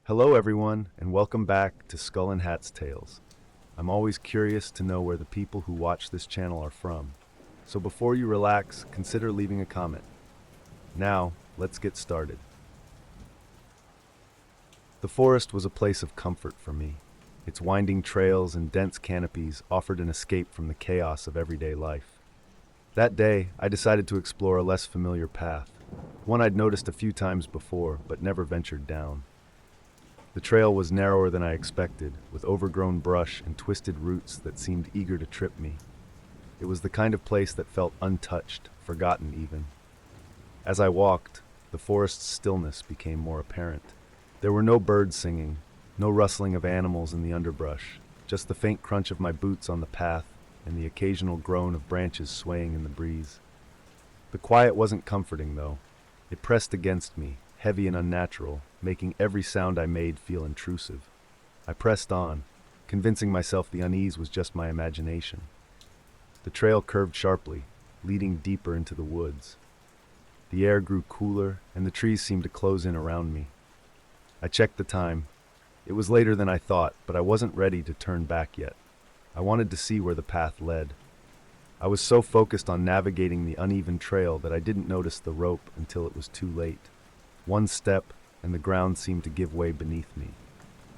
Hello, everyone, and welcome back to Skull and Hat's Tales. I'm always curious to know where the people who watch this channel are from. So before you relax, consider leaving a comment. Now, let's get started. The forest was a place of comfort for me. Its winding trails and dense canopies offered an escape from the chaos of everyday life. That day, I decided to explore a less familiar path, one I'd noticed a few times before but never ventured down. The trail was narrower than I expected, with overgrown brush and twisted roots that seemed eager to trip me. It was the kind of place that felt untouched, forgotten even. As I walked, the forest's stillness became more apparent. There were no birds singing, no rustling of animals in the underbrush, just the faint crunch of my boots on the path and the occasional groan of branches swaying in the breeze. The quiet wasn't comforting, though. It pressed against me, heavy and unnatural, making every sound I made feel intrusive. I pressed on, convincing myself the unease was just my imagination. The trail curved sharply, leading deeper into the woods. The air grew cooler, and the trees seemed to close in around me. I checked the time. It was later than I thought, but I wasn't ready to turn back yet. I wanted to see where the path led. I was so focused on navigating the uneven trail that I didn't notice the rope until it was too late. One step, and the ground seemed to give way beneath me.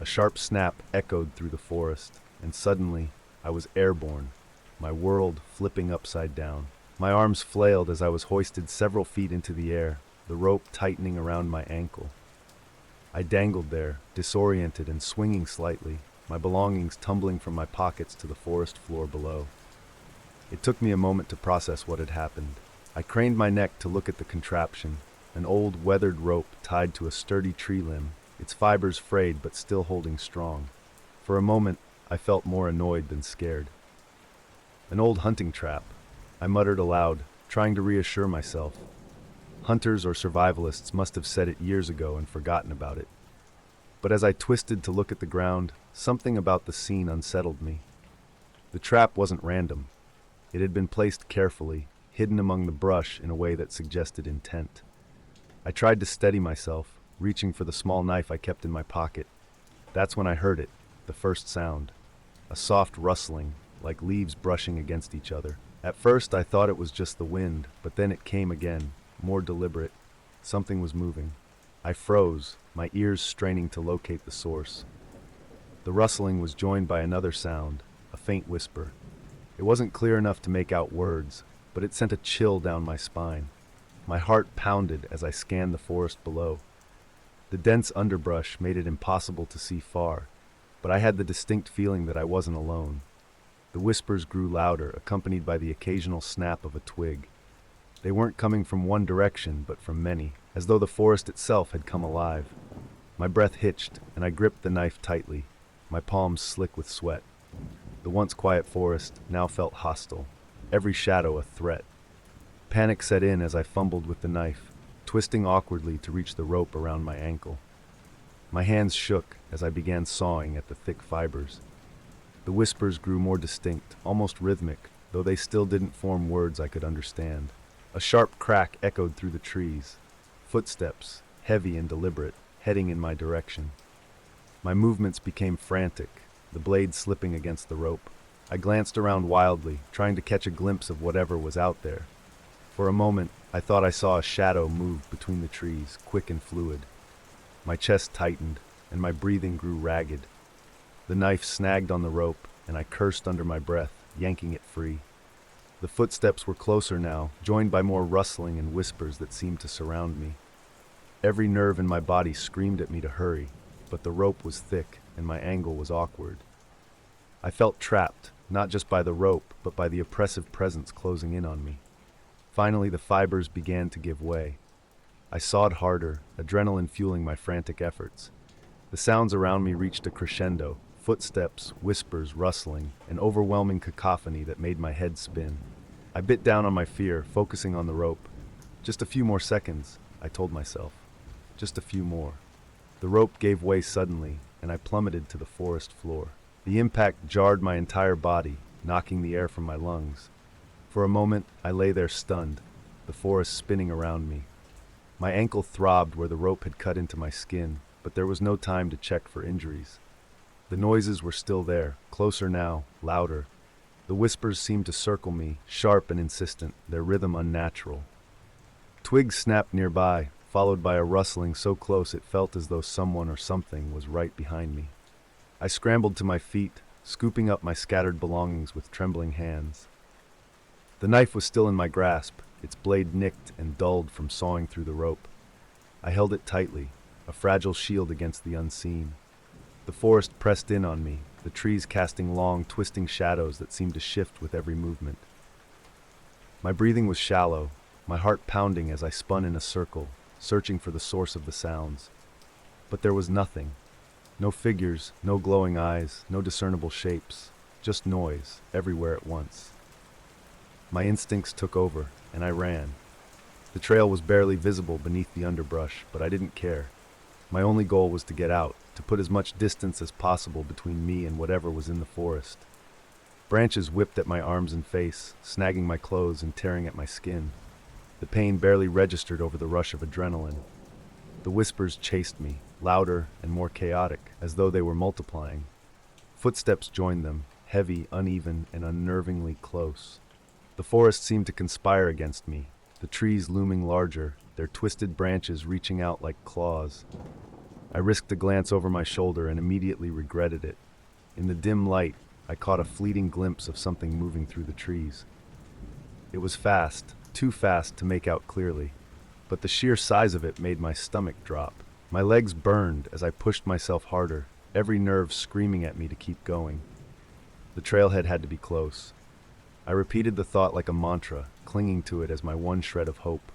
A sharp snap echoed through the forest, and suddenly I was airborne, my world flipping upside down. My arms flailed as I was hoisted several feet into the air, the rope tightening around my ankle. I dangled there, disoriented and swinging slightly, my belongings tumbling from my pockets to the forest floor below. It took me a moment to process what had happened. I craned my neck to look at the contraption, an old, weathered rope tied to a sturdy tree limb, its fibers frayed but still holding strong. For a moment, I felt more annoyed than scared. An old hunting trap, I muttered aloud, trying to reassure myself. Hunters or survivalists must have set it years ago and forgotten about it. But as I twisted to look at the ground, something about the scene unsettled me. The trap wasn't random. It had been placed carefully, hidden among the brush in a way that suggested intent. I tried to steady myself, reaching for the small knife I kept in my pocket. That's when I heard it, the first sound. A soft rustling, like leaves brushing against each other. At first I thought it was just the wind, but then it came again, more deliberate. Something was moving. I froze, my ears straining to locate the source. The rustling was joined by another sound, a faint whisper. It wasn't clear enough to make out words, but it sent a chill down my spine. My heart pounded as I scanned the forest below. The dense underbrush made it impossible to see far, but I had the distinct feeling that I wasn't alone. The whispers grew louder, accompanied by the occasional snap of a twig. They weren't coming from one direction, but from many, as though the forest itself had come alive. My breath hitched, and I gripped the knife tightly, my palms slick with sweat. The once quiet forest now felt hostile, every shadow a threat. Panic set in as I fumbled with the knife, twisting awkwardly to reach the rope around my ankle. My hands shook as I began sawing at the thick fibers. The whispers grew more distinct, almost rhythmic, though they still didn't form words I could understand. A sharp crack echoed through the trees. Footsteps, heavy and deliberate, heading in my direction. My movements became frantic, the blade slipping against the rope. I glanced around wildly, trying to catch a glimpse of whatever was out there. For a moment, I thought I saw a shadow move between the trees, quick and fluid. My chest tightened, and my breathing grew ragged. The knife snagged on the rope, and I cursed under my breath, yanking it free. The footsteps were closer now, joined by more rustling and whispers that seemed to surround me. Every nerve in my body screamed at me to hurry, but the rope was thick, and my angle was awkward. I felt trapped, not just by the rope, but by the oppressive presence closing in on me. Finally, the fibers began to give way. I sawed harder, adrenaline fueling my frantic efforts. The sounds around me reached a crescendo, footsteps, whispers, rustling, an overwhelming cacophony that made my head spin. I bit down on my fear, focusing on the rope. Just a few more seconds, I told myself. Just a few more. The rope gave way suddenly, and I plummeted to the forest floor. The impact jarred my entire body, knocking the air from my lungs. For a moment, I lay there stunned, the forest spinning around me. My ankle throbbed where the rope had cut into my skin, but there was no time to check for injuries. The noises were still there, closer now, louder. The whispers seemed to circle me, sharp and insistent, their rhythm unnatural. Twigs snapped nearby, followed by a rustling so close it felt as though someone or something was right behind me. I scrambled to my feet, scooping up my scattered belongings with trembling hands. The knife was still in my grasp, its blade nicked and dulled from sawing through the rope. I held it tightly, a fragile shield against the unseen. The forest pressed in on me, the trees casting long, twisting shadows that seemed to shift with every movement. My breathing was shallow, my heart pounding as I spun in a circle, searching for the source of the sounds. But there was nothing. No figures, no glowing eyes, no discernible shapes, just noise, everywhere at once. My instincts took over, and I ran. The trail was barely visible beneath the underbrush, but I didn't care. My only goal was to get out, to put as much distance as possible between me and whatever was in the forest. Branches whipped at my arms and face, snagging my clothes and tearing at my skin. The pain barely registered over the rush of adrenaline. The whispers chased me, louder and more chaotic, as though they were multiplying. Footsteps joined them, heavy, uneven, and unnervingly close. The forest seemed to conspire against me, the trees looming larger, their twisted branches reaching out like claws. I risked a glance over my shoulder and immediately regretted it. In the dim light, I caught a fleeting glimpse of something moving through the trees. It was fast, too fast to make out clearly, but the sheer size of it made my stomach drop. My legs burned as I pushed myself harder, every nerve screaming at me to keep going. The trailhead had to be close. I repeated the thought like a mantra, clinging to it as my one shred of hope.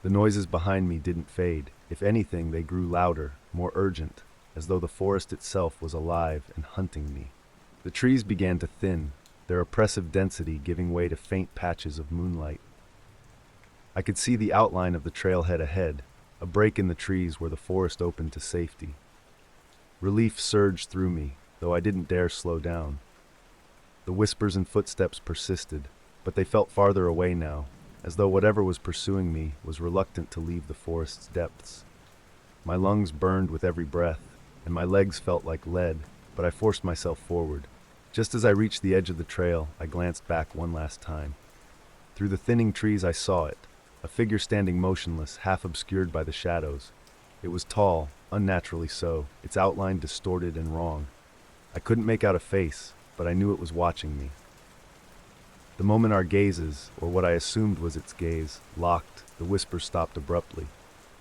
The noises behind me didn't fade. If anything, they grew louder, more urgent, as though the forest itself was alive and hunting me. The trees began to thin, their oppressive density giving way to faint patches of moonlight. I could see the outline of the trailhead ahead, a break in the trees where the forest opened to safety. Relief surged through me, though I didn't dare slow down. The whispers and footsteps persisted, but they felt farther away now, as though whatever was pursuing me was reluctant to leave the forest's depths. My lungs burned with every breath, and my legs felt like lead, but I forced myself forward. Just as I reached the edge of the trail, I glanced back one last time. Through the thinning trees I saw it, a figure standing motionless, half obscured by the shadows. It was tall, unnaturally so, its outline distorted and wrong. I couldn't make out a face, but I knew it was watching me. The moment our gazes, or what I assumed was its gaze, locked, the whisper stopped abruptly.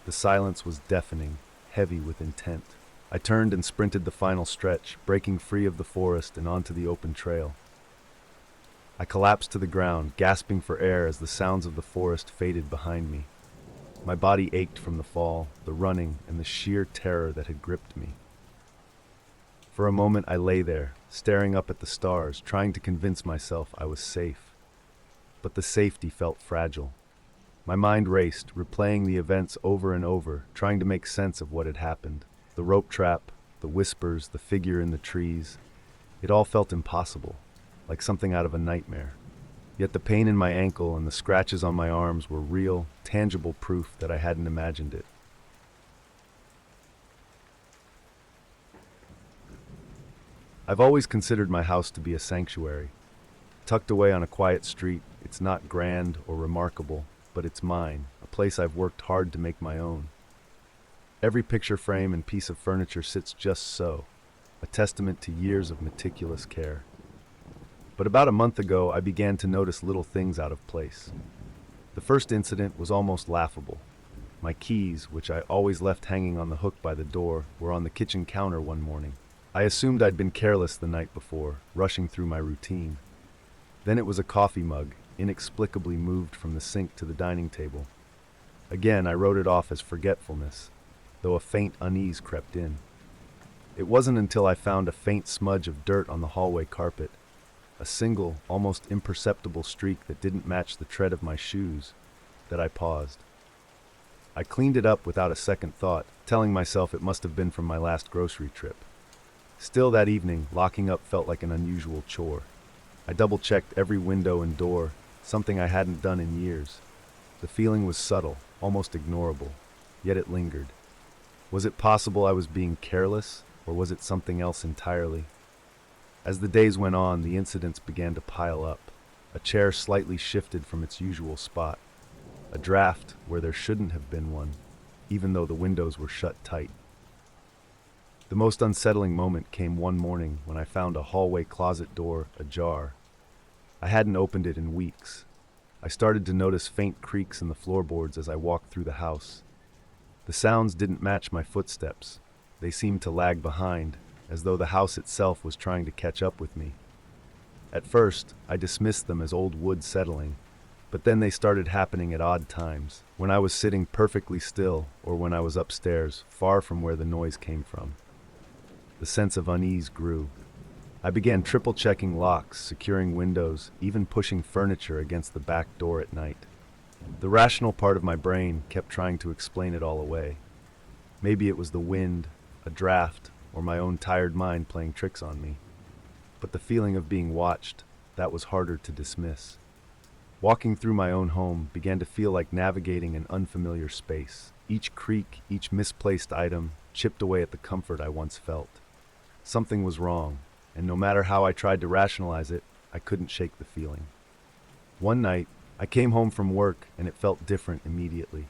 The silence was deafening, heavy with intent. I turned and sprinted the final stretch, breaking free of the forest and onto the open trail. I collapsed to the ground, gasping for air as the sounds of the forest faded behind me. My body ached from the fall, the running, and the sheer terror that had gripped me. For a moment I lay there, staring up at the stars, trying to convince myself I was safe. But the safety felt fragile. My mind raced, replaying the events over and over, trying to make sense of what had happened. The rope trap, the whispers, the figure in the trees. It all felt impossible, like something out of a nightmare. Yet the pain in my ankle and the scratches on my arms were real, tangible proof that I hadn't imagined it. I've always considered my house to be a sanctuary. Tucked away on a quiet street, it's not grand or remarkable, but it's mine, a place I've worked hard to make my own. Every picture frame and piece of furniture sits just so, a testament to years of meticulous care. But about a month ago, I began to notice little things out of place. The first incident was almost laughable. My keys, which I always left hanging on the hook by the door, were on the kitchen counter one morning. I assumed I'd been careless the night before, rushing through my routine. Then it was a coffee mug, inexplicably moved from the sink to the dining table. Again, I wrote it off as forgetfulness, though a faint unease crept in. It wasn't until I found a faint smudge of dirt on the hallway carpet, a single, almost imperceptible streak that didn't match the tread of my shoes, that I paused. I cleaned it up without a second thought, telling myself it must have been from my last grocery trip. Still that evening, locking up felt like an unusual chore. I double-checked every window and door, something I hadn't done in years. The feeling was subtle, almost ignorable, yet it lingered. Was it possible I was being careless, or was it something else entirely? As the days went on, the incidents began to pile up. A chair slightly shifted from its usual spot. A draft where there shouldn't have been one, even though the windows were shut tight. The most unsettling moment came one morning when I found a hallway closet door ajar. I hadn't opened it in weeks. I started to notice faint creaks in the floorboards as I walked through the house. The sounds didn't match my footsteps. They seemed to lag behind, as though the house itself was trying to catch up with me. At first, I dismissed them as old wood settling, but then they started happening at odd times, when I was sitting perfectly still or when I was upstairs, far from where the noise came from. The sense of unease grew. I began triple-checking locks, securing windows, even pushing furniture against the back door at night. The rational part of my brain kept trying to explain it all away. Maybe it was the wind, a draft, or my own tired mind playing tricks on me. But the feeling of being watched, that was harder to dismiss. Walking through my own home began to feel like navigating an unfamiliar space. Each creak, each misplaced item, chipped away at the comfort I once felt. Something was wrong, and no matter how I tried to rationalize it, I couldn't shake the feeling. One night, I came home from work and it felt different immediately.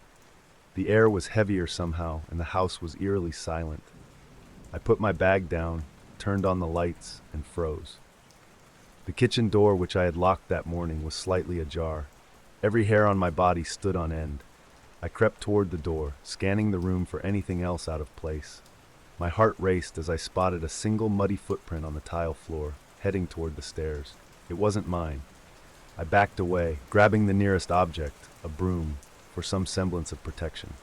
The air was heavier somehow and the house was eerily silent. I put my bag down, turned on the lights, and froze. The kitchen door, which I had locked that morning, was slightly ajar. Every hair on my body stood on end. I crept toward the door, scanning the room for anything else out of place. My heart raced as I spotted a single muddy footprint on the tile floor, heading toward the stairs. It wasn't mine. I backed away, grabbing the nearest object, a broom, for some semblance of protection.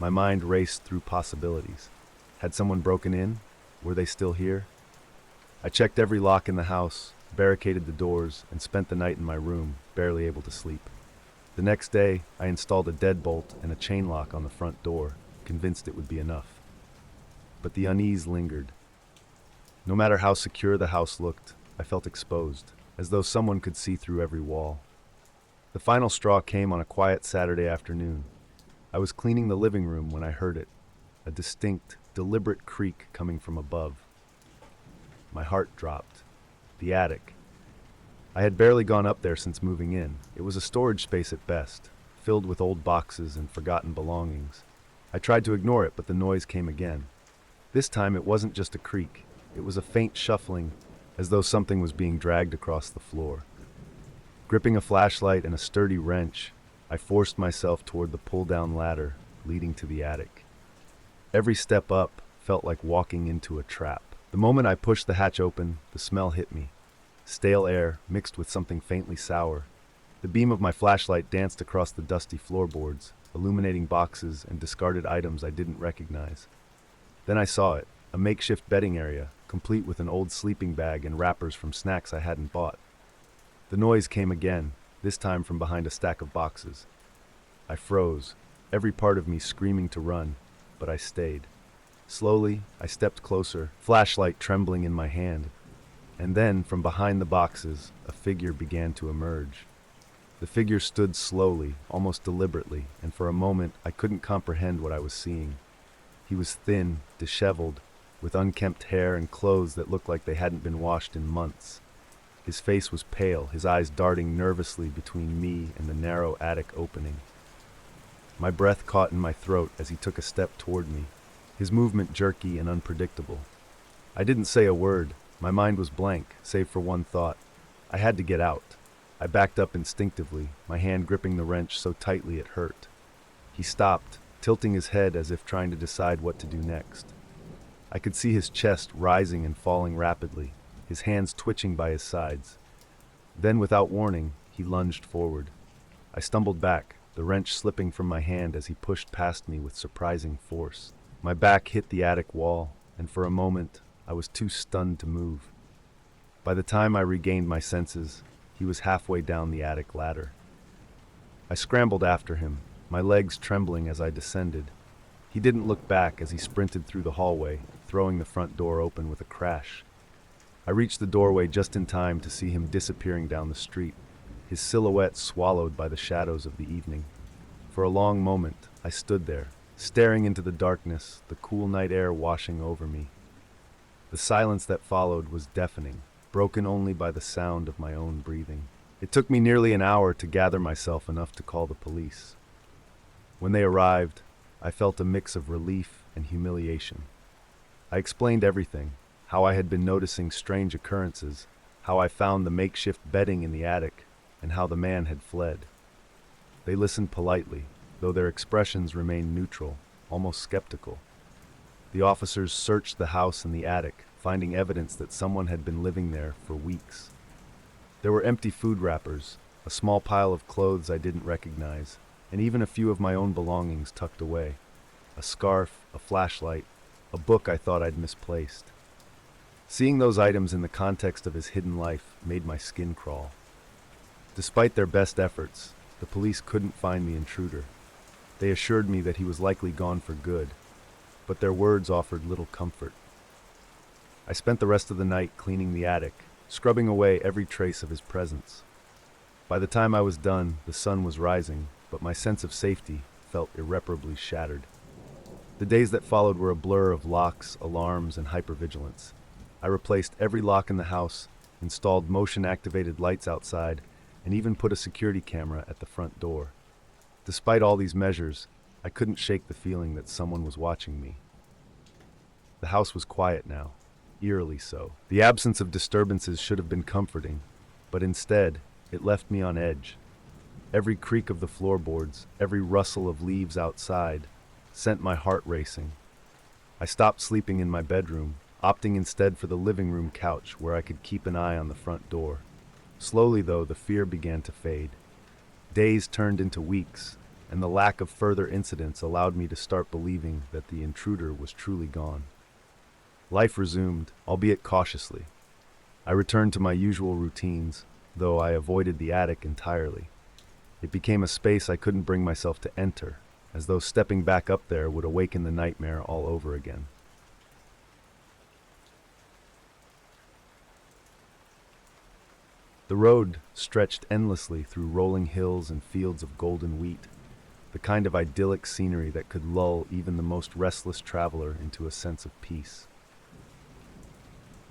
My mind raced through possibilities. Had someone broken in? Were they still here? I checked every lock in the house, barricaded the doors, and spent the night in my room, barely able to sleep. The next day, I installed a deadbolt and a chain lock on the front door, convinced it would be enough. But the unease lingered. No matter how secure the house looked, I felt exposed, as though someone could see through every wall. The final straw came on a quiet Saturday afternoon. I was cleaning the living room when I heard it, a distinct, deliberate creak coming from above. My heart dropped. The attic. I had barely gone up there since moving in. It was a storage space at best, filled with old boxes and forgotten belongings. I tried to ignore it, but the noise came again. This time it wasn't just a creak. It was a faint shuffling, as though something was being dragged across the floor. Gripping a flashlight and a sturdy wrench, I forced myself toward the pull-down ladder leading to the attic. Every step up felt like walking into a trap. The moment I pushed the hatch open, the smell hit me. Stale air mixed with something faintly sour. The beam of my flashlight danced across the dusty floorboards, illuminating boxes and discarded items I didn't recognize. Then I saw it, a makeshift bedding area, complete with an old sleeping bag and wrappers from snacks I hadn't bought. The noise came again, this time from behind a stack of boxes. I froze, every part of me screaming to run, but I stayed. Slowly, I stepped closer, flashlight trembling in my hand. And then, from behind the boxes, a figure began to emerge. The figure stood slowly, almost deliberately, and for a moment I couldn't comprehend what I was seeing. He was thin, disheveled, with unkempt hair and clothes that looked like they hadn't been washed in months. His face was pale, his eyes darting nervously between me and the narrow attic opening. My breath caught in my throat as he took a step toward me, his movement jerky and unpredictable. I didn't say a word. My mind was blank, save for one thought. I had to get out. I backed up instinctively, my hand gripping the wrench so tightly it hurt. He stopped, tilting his head as if trying to decide what to do next. I could see his chest rising and falling rapidly, his hands twitching by his sides. Then, without warning, he lunged forward. I stumbled back, the wrench slipping from my hand as he pushed past me with surprising force. My back hit the attic wall, and for a moment, I was too stunned to move. By the time I regained my senses, he was halfway down the attic ladder. I scrambled after him, my legs trembling as I descended. He didn't look back as he sprinted through the hallway, throwing the front door open with a crash. I reached the doorway just in time to see him disappearing down the street, his silhouette swallowed by the shadows of the evening. For a long moment, I stood there, staring into the darkness, the cool night air washing over me. The silence that followed was deafening, broken only by the sound of my own breathing. It took me nearly an hour to gather myself enough to call the police. When they arrived, I felt a mix of relief and humiliation. I explained everything, how I had been noticing strange occurrences, how I found the makeshift bedding in the attic, and how the man had fled. They listened politely, though their expressions remained neutral, almost skeptical. The officers searched the house and the attic, finding evidence that someone had been living there for weeks. There were empty food wrappers, a small pile of clothes I didn't recognize, and even a few of my own belongings tucked away. A scarf, a flashlight, a book I thought I'd misplaced. Seeing those items in the context of his hidden life made my skin crawl. Despite their best efforts, the police couldn't find the intruder. They assured me that he was likely gone for good, but their words offered little comfort. I spent the rest of the night cleaning the attic, scrubbing away every trace of his presence. By the time I was done, the sun was rising, but my sense of safety felt irreparably shattered. The days that followed were a blur of locks, alarms, and hypervigilance. I replaced every lock in the house, installed motion-activated lights outside, and even put a security camera at the front door. Despite all these measures, I couldn't shake the feeling that someone was watching me. The house was quiet now, eerily so. The absence of disturbances should have been comforting, but instead, it left me on edge. Every creak of the floorboards, every rustle of leaves outside, sent my heart racing. I stopped sleeping in my bedroom, opting instead for the living room couch where I could keep an eye on the front door. Slowly, though, the fear began to fade. Days turned into weeks, and the lack of further incidents allowed me to start believing that the intruder was truly gone. Life resumed, albeit cautiously. I returned to my usual routines, though I avoided the attic entirely. It became a space I couldn't bring myself to enter, as though stepping back up there would awaken the nightmare all over again. The road stretched endlessly through rolling hills and fields of golden wheat, the kind of idyllic scenery that could lull even the most restless traveler into a sense of peace.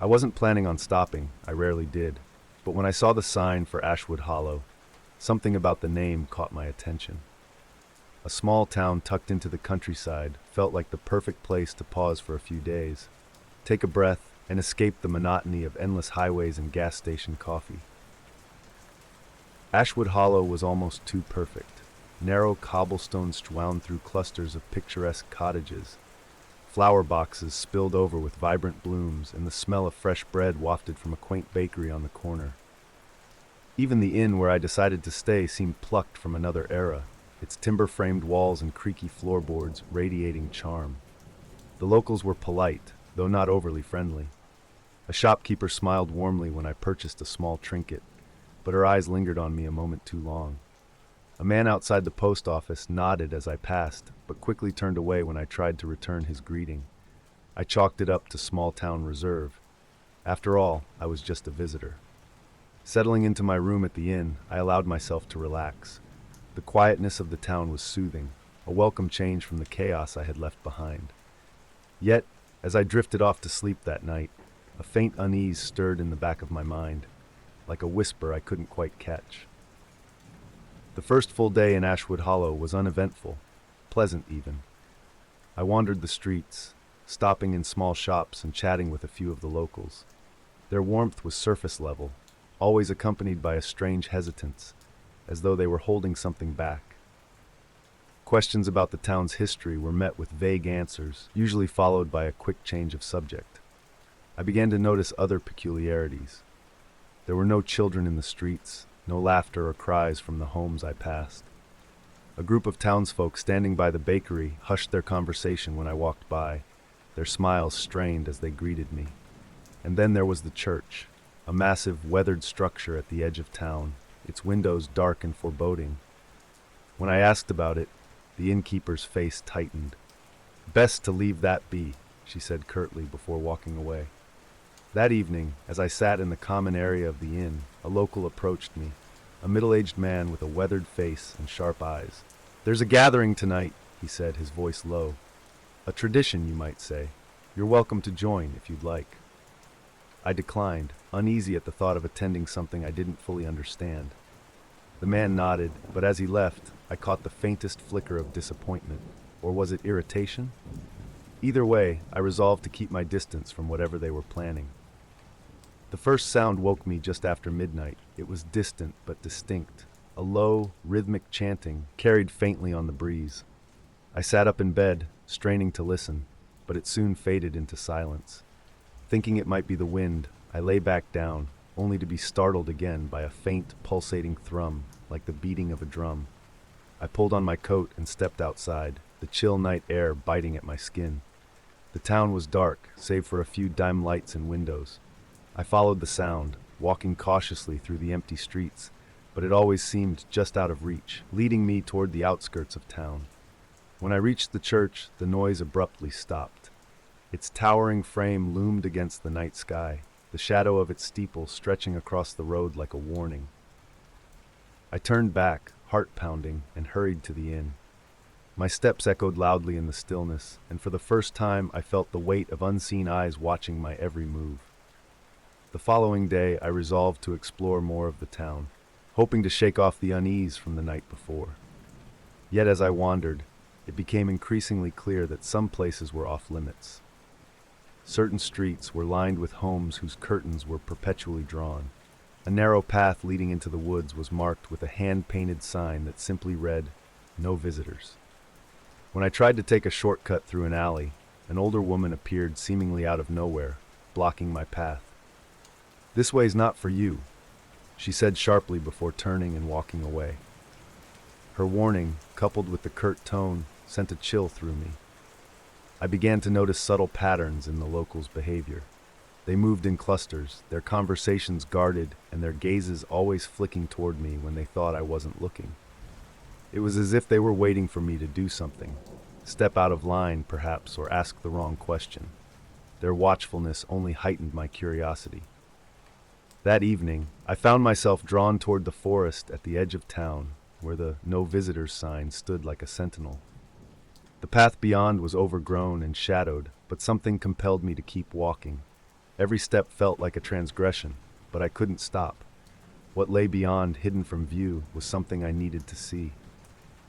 I wasn't planning on stopping, I rarely did, but when I saw the sign for Ashwood Hollow, something about the name caught my attention. A small town tucked into the countryside felt like the perfect place to pause for a few days, take a breath, and escape the monotony of endless highways and gas station coffee. Ashwood Hollow was almost too perfect. Narrow cobblestones wound through clusters of picturesque cottages. Flower boxes spilled over with vibrant blooms, and the smell of fresh bread wafted from a quaint bakery on the corner. Even the inn where I decided to stay seemed plucked from another era, its timber-framed walls and creaky floorboards radiating charm. The locals were polite, though not overly friendly. A shopkeeper smiled warmly when I purchased a small trinket, but her eyes lingered on me a moment too long. A man outside the post office nodded as I passed, but quickly turned away when I tried to return his greeting. I chalked it up to small-town reserve. After all, I was just a visitor. Settling into my room at the inn, I allowed myself to relax. The quietness of the town was soothing, a welcome change from the chaos I had left behind. Yet, as I drifted off to sleep that night, a faint unease stirred in the back of my mind, like a whisper I couldn't quite catch. The first full day in Ashwood Hollow was uneventful, pleasant even. I wandered the streets, stopping in small shops and chatting with a few of the locals. Their warmth was surface level, always accompanied by a strange hesitance, as though they were holding something back. Questions about the town's history were met with vague answers, usually followed by a quick change of subject. I began to notice other peculiarities. There were no children in the streets, no laughter or cries from the homes I passed. A group of townsfolk standing by the bakery hushed their conversation when I walked by, their smiles strained as they greeted me. And then there was the church, a massive, weathered structure at the edge of town, its windows dark and foreboding. When I asked about it, the innkeeper's face tightened. "Best to leave that be," she said curtly before walking away. That evening, as I sat in the common area of the inn, a local approached me, a middle-aged man with a weathered face and sharp eyes. "There's a gathering tonight," he said, his voice low. A tradition, you might say. You're welcome to join if you'd like. I declined, uneasy at the thought of attending something I didn't fully understand. The man nodded, but as he left, I caught the faintest flicker of disappointment. Or was it irritation? Either way, I resolved to keep my distance from whatever they were planning. The first sound woke me just after midnight. It was distant but distinct. A low, rhythmic chanting carried faintly on the breeze. I sat up in bed, straining to listen, but it soon faded into silence. Thinking it might be the wind, I lay back down, only to be startled again by a faint, pulsating thrum, like the beating of a drum. I pulled on my coat and stepped outside, the chill night air biting at my skin. The town was dark, save for a few dim lights in windows. I followed the sound, walking cautiously through the empty streets, but it always seemed just out of reach, leading me toward the outskirts of town. When I reached the church, the noise abruptly stopped. Its towering frame loomed against the night sky, the shadow of its steeple stretching across the road like a warning. I turned back, heart pounding, and hurried to the inn. My steps echoed loudly in the stillness, and for the first time I felt the weight of unseen eyes watching my every move. The following day I resolved to explore more of the town, hoping to shake off the unease from the night before. Yet as I wandered, it became increasingly clear that some places were off limits. Certain streets were lined with homes whose curtains were perpetually drawn. A narrow path leading into the woods was marked with a hand-painted sign that simply read, "No visitors." When I tried to take a shortcut through an alley, an older woman appeared seemingly out of nowhere, blocking my path. "This way's not for you," she said sharply before turning and walking away. Her warning, coupled with the curt tone, sent a chill through me. I began to notice subtle patterns in the locals' behavior. They moved in clusters, their conversations guarded, and their gazes always flicking toward me when they thought I wasn't looking. It was as if they were waiting for me to do something, step out of line, perhaps, or ask the wrong question. Their watchfulness only heightened my curiosity. That evening, I found myself drawn toward the forest at the edge of town, where the "No Visitors" sign stood like a sentinel. The path beyond was overgrown and shadowed, but something compelled me to keep walking. Every step felt like a transgression, but I couldn't stop. What lay beyond, hidden from view, was something I needed to see.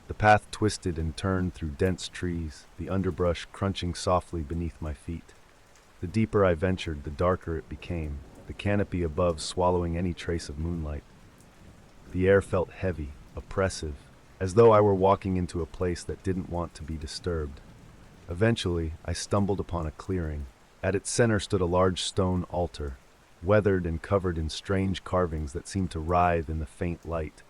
The path twisted and turned through dense trees, the underbrush crunching softly beneath my feet. The deeper I ventured, the darker it became, the canopy above swallowing any trace of moonlight. The air felt heavy, oppressive, as though I were walking into a place that didn't want to be disturbed. Eventually, I stumbled upon a clearing. At its center stood a large stone altar, weathered and covered in strange carvings that seemed to writhe in the faint light.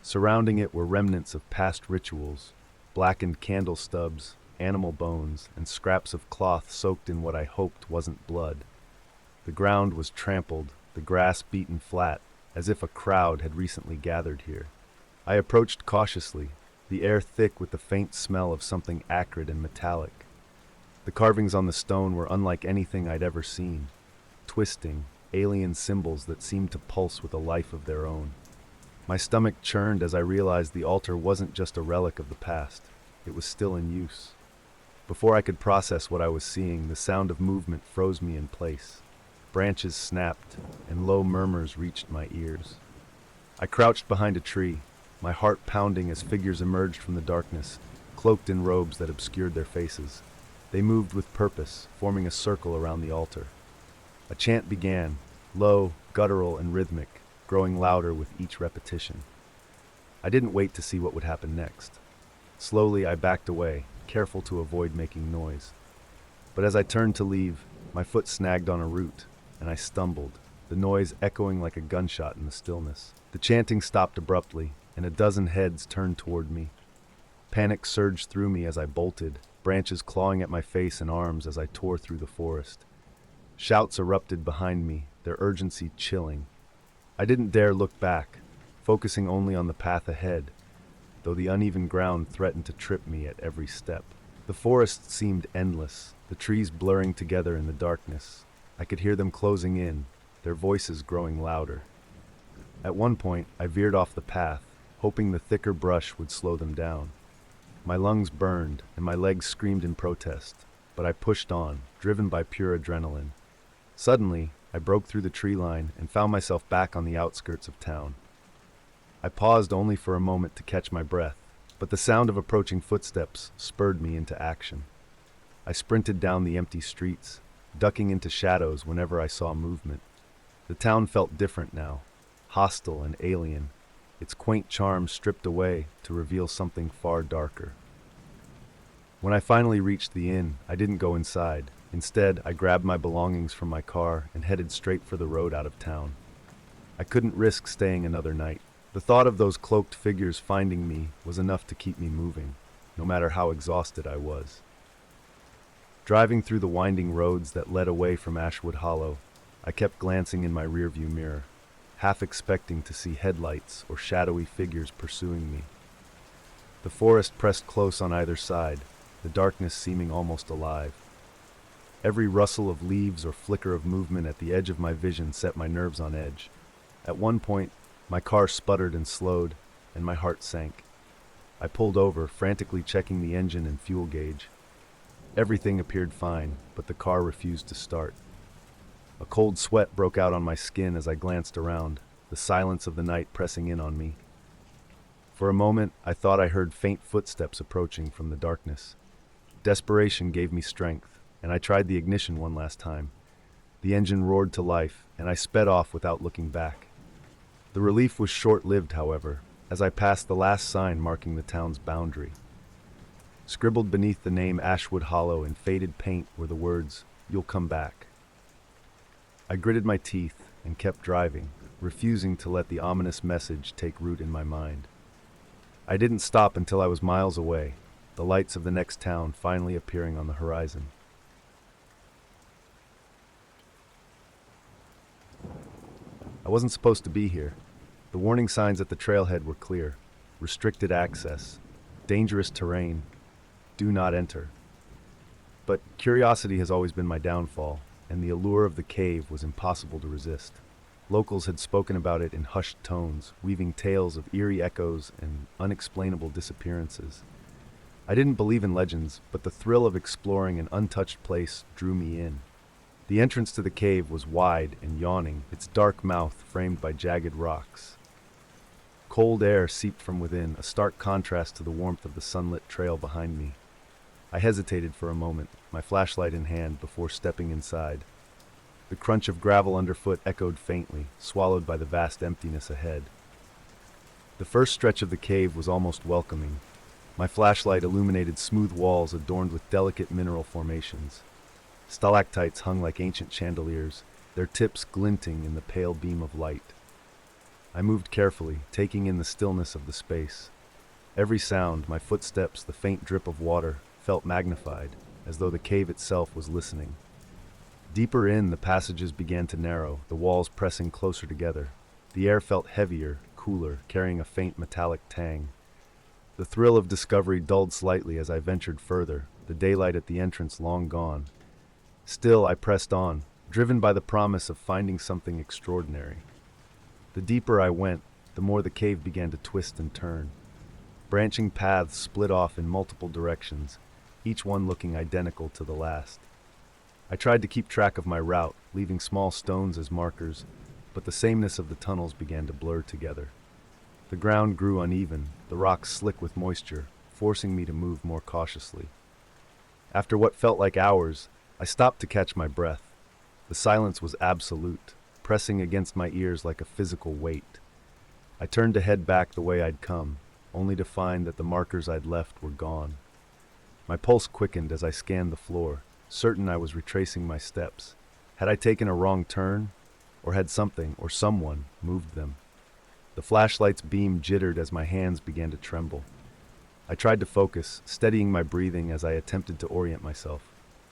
Surrounding it were remnants of past rituals, blackened candle stubs, animal bones, and scraps of cloth soaked in what I hoped wasn't blood. The ground was trampled, the grass beaten flat, as if a crowd had recently gathered here. I approached cautiously, the air thick with the faint smell of something acrid and metallic. The carvings on the stone were unlike anything I'd ever seen, twisting, alien symbols that seemed to pulse with a life of their own. My stomach churned as I realized the altar wasn't just a relic of the past, it was still in use. Before I could process what I was seeing, the sound of movement froze me in place. Branches snapped, and low murmurs reached my ears. I crouched behind a tree, my heart pounding as figures emerged from the darkness, cloaked in robes that obscured their faces. They moved with purpose, forming a circle around the altar. A chant began, low, guttural, and rhythmic, growing louder with each repetition. I didn't wait to see what would happen next. Slowly, I backed away, careful to avoid making noise. But as I turned to leave, my foot snagged on a root, and I stumbled, the noise echoing like a gunshot in the stillness. The chanting stopped abruptly, and a dozen heads turned toward me. Panic surged through me as I bolted, branches clawing at my face and arms as I tore through the forest. Shouts erupted behind me, their urgency chilling. I didn't dare look back, focusing only on the path ahead, though the uneven ground threatened to trip me at every step. The forest seemed endless, the trees blurring together in the darkness. I could hear them closing in, their voices growing louder. At one point, I veered off the path, hoping the thicker brush would slow them down. My lungs burned, and my legs screamed in protest, but I pushed on, driven by pure adrenaline. Suddenly, I broke through the tree line and found myself back on the outskirts of town. I paused only for a moment to catch my breath, but the sound of approaching footsteps spurred me into action. I sprinted down the empty streets, ducking into shadows whenever I saw movement. The town felt different now, hostile and alien, its quaint charm stripped away to reveal something far darker. When I finally reached the inn, I didn't go inside. Instead, I grabbed my belongings from my car and headed straight for the road out of town. I couldn't risk staying another night. The thought of those cloaked figures finding me was enough to keep me moving, no matter how exhausted I was. Driving through the winding roads that led away from Ashwood Hollow, I kept glancing in my rearview mirror, half expecting to see headlights or shadowy figures pursuing me. The forest pressed close on either side, the darkness seeming almost alive. Every rustle of leaves or flicker of movement at the edge of my vision set my nerves on edge. At one point, my car sputtered and slowed, and my heart sank. I pulled over, frantically checking the engine and fuel gauge. Everything appeared fine, but the car refused to start. A cold sweat broke out on my skin as I glanced around, the silence of the night pressing in on me. For a moment, I thought I heard faint footsteps approaching from the darkness. Desperation gave me strength, and I tried the ignition one last time. The engine roared to life, and I sped off without looking back. The relief was short-lived, however, as I passed the last sign marking the town's boundary. Scribbled beneath the name Ashwood Hollow in faded paint were the words, "You'll come back." I gritted my teeth and kept driving, refusing to let the ominous message take root in my mind. I didn't stop until I was miles away, the lights of the next town finally appearing on the horizon. I wasn't supposed to be here. The warning signs at the trailhead were clear: restricted access, dangerous terrain, do not enter. But curiosity has always been my downfall, and the allure of the cave was impossible to resist. Locals had spoken about it in hushed tones, weaving tales of eerie echoes and unexplainable disappearances. I didn't believe in legends, but the thrill of exploring an untouched place drew me in. The entrance to the cave was wide and yawning, its dark mouth framed by jagged rocks. Cold air seeped from within, a stark contrast to the warmth of the sunlit trail behind me. I hesitated for a moment, my flashlight in hand, before stepping inside. The crunch of gravel underfoot echoed faintly, swallowed by the vast emptiness ahead. The first stretch of the cave was almost welcoming. My flashlight illuminated smooth walls adorned with delicate mineral formations. Stalactites hung like ancient chandeliers, their tips glinting in the pale beam of light. I moved carefully, taking in the stillness of the space. Every sound, my footsteps, the faint drip of water, felt magnified, as though the cave itself was listening. Deeper in, the passages began to narrow, the walls pressing closer together. The air felt heavier, cooler, carrying a faint metallic tang. The thrill of discovery dulled slightly as I ventured further, the daylight at the entrance long gone. Still, I pressed on, driven by the promise of finding something extraordinary. The deeper I went, the more the cave began to twist and turn. Branching paths split off in multiple directions, each one looking identical to the last. I tried to keep track of my route, leaving small stones as markers, but the sameness of the tunnels began to blur together. The ground grew uneven, the rocks slick with moisture, forcing me to move more cautiously. After what felt like hours, I stopped to catch my breath. The silence was absolute, pressing against my ears like a physical weight. I turned to head back the way I'd come, only to find that the markers I'd left were gone. My pulse quickened as I scanned the floor, certain I was retracing my steps. Had I taken a wrong turn, or had something or someone moved them? The flashlight's beam jittered as my hands began to tremble. I tried to focus, steadying my breathing as I attempted to orient myself.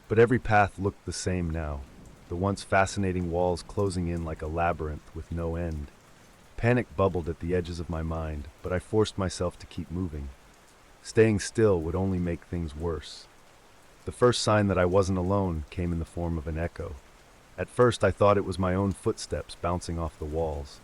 But every path looked the same now, the once fascinating walls closing in like a labyrinth with no end. Panic bubbled at the edges of my mind, but I forced myself to keep moving. Staying still would only make things worse. The first sign that I wasn't alone came in the form of an echo. At first I thought it was my own footsteps bouncing off the walls.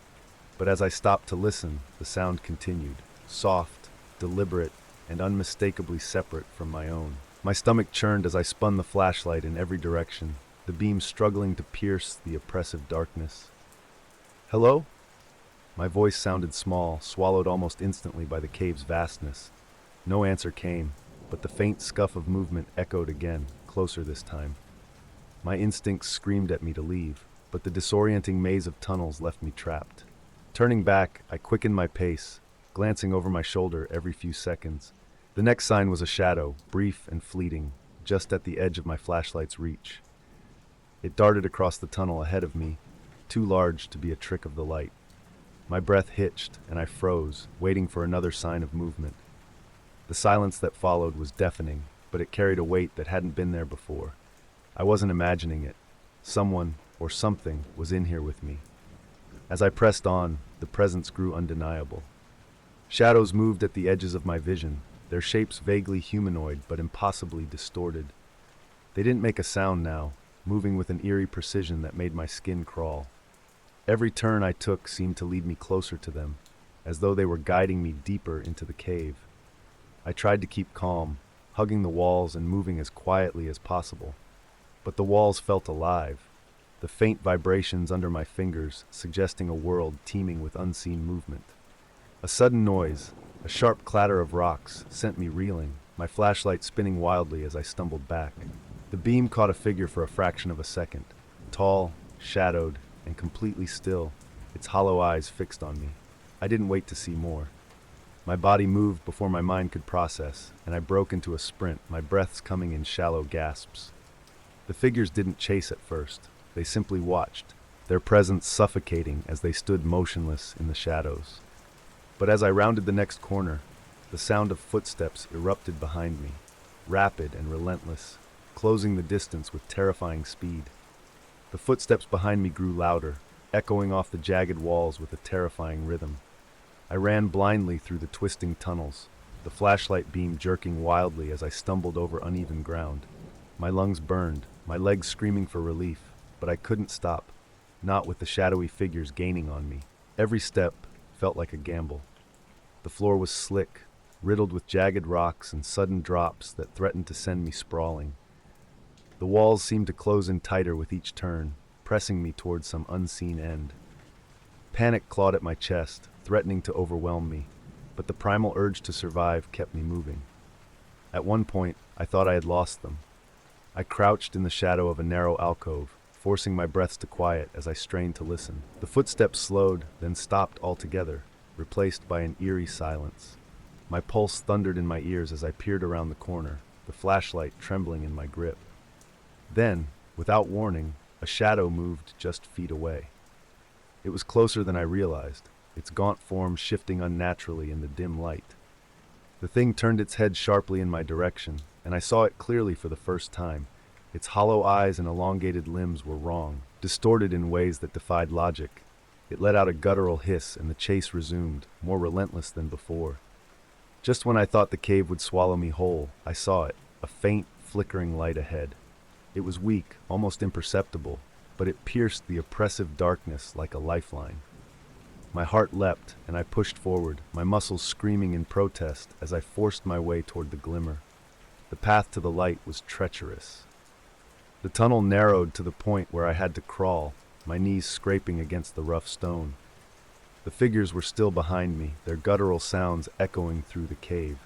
But as I stopped to listen, the sound continued, soft, deliberate, and unmistakably separate from my own. My stomach churned as I spun the flashlight in every direction, the beam struggling to pierce the oppressive darkness. "Hello?" My voice sounded small, swallowed almost instantly by the cave's vastness. No answer came, but the faint scuff of movement echoed again, closer this time. My instincts screamed at me to leave, but the disorienting maze of tunnels left me trapped. Turning back, I quickened my pace, glancing over my shoulder every few seconds. The next sign was a shadow, brief and fleeting, just at the edge of my flashlight's reach. It darted across the tunnel ahead of me, too large to be a trick of the light. My breath hitched, and I froze, waiting for another sign of movement. The silence that followed was deafening, but it carried a weight that hadn't been there before. I wasn't imagining it. Someone, or something, was in here with me. As I pressed on, the presence grew undeniable. Shadows moved at the edges of my vision, their shapes vaguely humanoid but impossibly distorted. They didn't make a sound now, moving with an eerie precision that made my skin crawl. Every turn I took seemed to lead me closer to them, as though they were guiding me deeper into the cave. I tried to keep calm, hugging the walls and moving as quietly as possible. But the walls felt alive, the faint vibrations under my fingers suggesting a world teeming with unseen movement. A sudden noise, a sharp clatter of rocks, sent me reeling, my flashlight spinning wildly as I stumbled back. The beam caught a figure for a fraction of a second, tall, shadowed, and completely still, its hollow eyes fixed on me. I didn't wait to see more. My body moved before my mind could process, and I broke into a sprint, my breaths coming in shallow gasps. The figures didn't chase at first. They simply watched, their presence suffocating as they stood motionless in the shadows. But as I rounded the next corner, the sound of footsteps erupted behind me, rapid and relentless, closing the distance with terrifying speed. The footsteps behind me grew louder, echoing off the jagged walls with a terrifying rhythm. I ran blindly through the twisting tunnels, the flashlight beam jerking wildly as I stumbled over uneven ground. My lungs burned, my legs screaming for relief, but I couldn't stop, not with the shadowy figures gaining on me. Every step felt like a gamble. The floor was slick, riddled with jagged rocks and sudden drops that threatened to send me sprawling. The walls seemed to close in tighter with each turn, pressing me towards some unseen end. Panic clawed at my chest, threatening to overwhelm me, but the primal urge to survive kept me moving. At one point, I thought I had lost them. I crouched in the shadow of a narrow alcove, forcing my breaths to quiet as I strained to listen. The footsteps slowed, then stopped altogether, replaced by an eerie silence. My pulse thundered in my ears as I peered around the corner, the flashlight trembling in my grip. Then, without warning, a shadow moved just feet away. It was closer than I realized, its gaunt form shifting unnaturally in the dim light. The thing turned its head sharply in my direction, and I saw it clearly for the first time. Its hollow eyes and elongated limbs were wrong, distorted in ways that defied logic. It let out a guttural hiss, and the chase resumed, more relentless than before. Just when I thought the cave would swallow me whole, I saw it, a faint, flickering light ahead. It was weak, almost imperceptible, but it pierced the oppressive darkness like a lifeline. My heart leapt, and I pushed forward, my muscles screaming in protest as I forced my way toward the glimmer. The path to the light was treacherous. The tunnel narrowed to the point where I had to crawl, my knees scraping against the rough stone. The figures were still behind me, their guttural sounds echoing through the cave.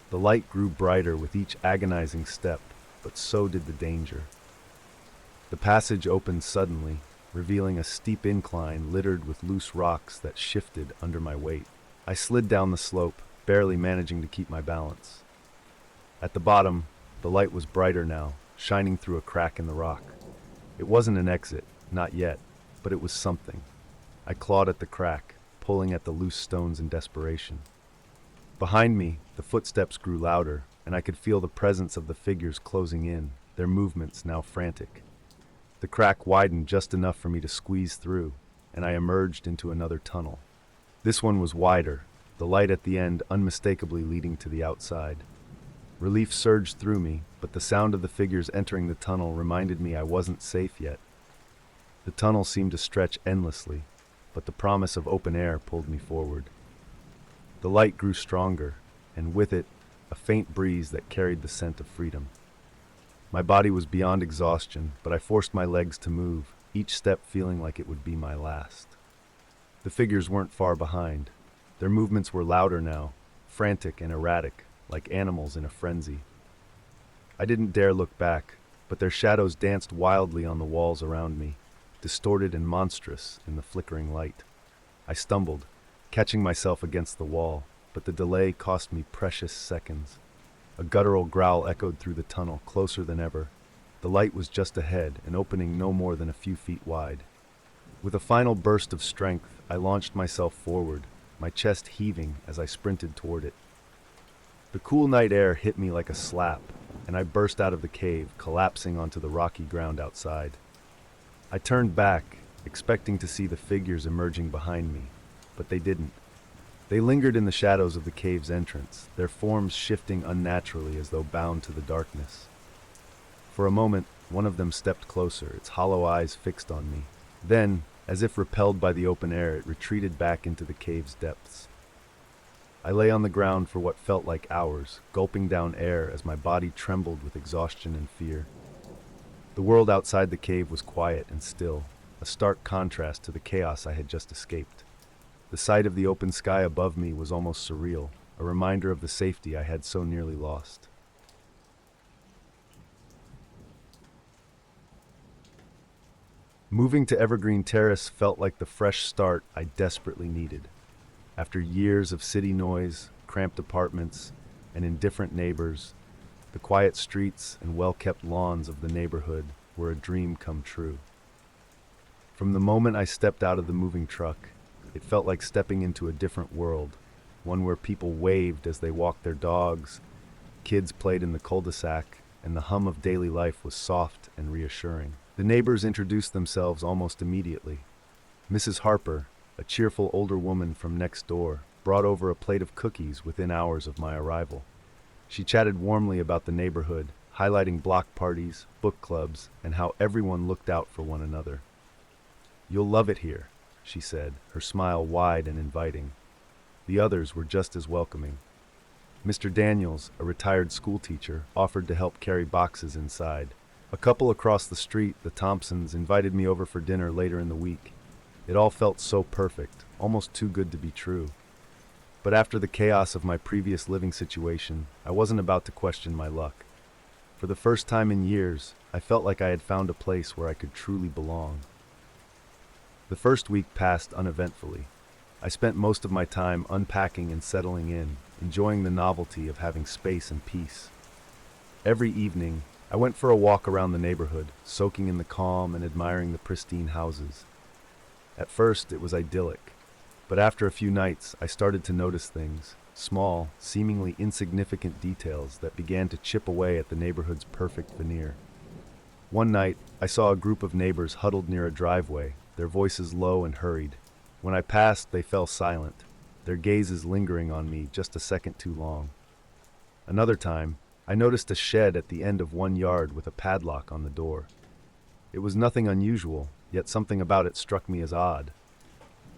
The light grew brighter with each agonizing step, but so did the danger. The passage opened suddenly, revealing a steep incline littered with loose rocks that shifted under my weight. I slid down the slope, barely managing to keep my balance. At the bottom, the light was brighter now, shining through a crack in the rock. It wasn't an exit, not yet, but it was something. I clawed at the crack, pulling at the loose stones in desperation. Behind me, the footsteps grew louder, and I could feel the presence of the figures closing in, their movements now frantic. The crack widened just enough for me to squeeze through, and I emerged into another tunnel. This one was wider, the light at the end unmistakably leading to the outside. Relief surged through me, but the sound of the figures entering the tunnel reminded me I wasn't safe yet. The tunnel seemed to stretch endlessly, but the promise of open air pulled me forward. The light grew stronger, and with it, a faint breeze that carried the scent of freedom. My body was beyond exhaustion, but I forced my legs to move, each step feeling like it would be my last. The figures weren't far behind. Their movements were louder now, frantic and erratic, like animals in a frenzy. I didn't dare look back, but their shadows danced wildly on the walls around me, distorted and monstrous in the flickering light. I stumbled, catching myself against the wall, but the delay cost me precious seconds. A guttural growl echoed through the tunnel, closer than ever. The light was just ahead, an opening no more than a few feet wide. With a final burst of strength, I launched myself forward, my chest heaving as I sprinted toward it. The cool night air hit me like a slap, and I burst out of the cave, collapsing onto the rocky ground outside. I turned back, expecting to see the figures emerging behind me, but they didn't. They lingered in the shadows of the cave's entrance, their forms shifting unnaturally as though bound to the darkness. For a moment, one of them stepped closer, its hollow eyes fixed on me. Then, as if repelled by the open air, it retreated back into the cave's depths. I lay on the ground for what felt like hours, gulping down air as my body trembled with exhaustion and fear. The world outside the cave was quiet and still, a stark contrast to the chaos I had just escaped. The sight of the open sky above me was almost surreal, a reminder of the safety I had so nearly lost. Moving to Evergreen Terrace felt like the fresh start I desperately needed. After years of city noise, cramped apartments, and indifferent neighbors, the quiet streets and well-kept lawns of the neighborhood were a dream come true. From the moment I stepped out of the moving truck, it felt like stepping into a different world, one where people waved as they walked their dogs, kids played in the cul-de-sac, and the hum of daily life was soft and reassuring. The neighbors introduced themselves almost immediately. Mrs. Harper, a cheerful older woman from next door, brought over a plate of cookies within hours of my arrival. She chatted warmly about the neighborhood, highlighting block parties, book clubs, and how everyone looked out for one another. "You'll love it here," she said, her smile wide and inviting. The others were just as welcoming. Mr. Daniels, a retired schoolteacher, offered to help carry boxes inside. A couple across the street, the Thompsons, invited me over for dinner later in the week. It all felt so perfect, almost too good to be true. But after the chaos of my previous living situation, I wasn't about to question my luck. For the first time in years, I felt like I had found a place where I could truly belong. The first week passed uneventfully. I spent most of my time unpacking and settling in, enjoying the novelty of having space and peace. Every evening, I went for a walk around the neighborhood, soaking in the calm and admiring the pristine houses. At first, it was idyllic, but after a few nights, I started to notice things, small, seemingly insignificant details that began to chip away at the neighborhood's perfect veneer. One night, I saw a group of neighbors huddled near a driveway, their voices low and hurried. When I passed, they fell silent, their gazes lingering on me just a second too long. Another time, I noticed a shed at the end of one yard with a padlock on the door. It was nothing unusual, yet something about it struck me as odd.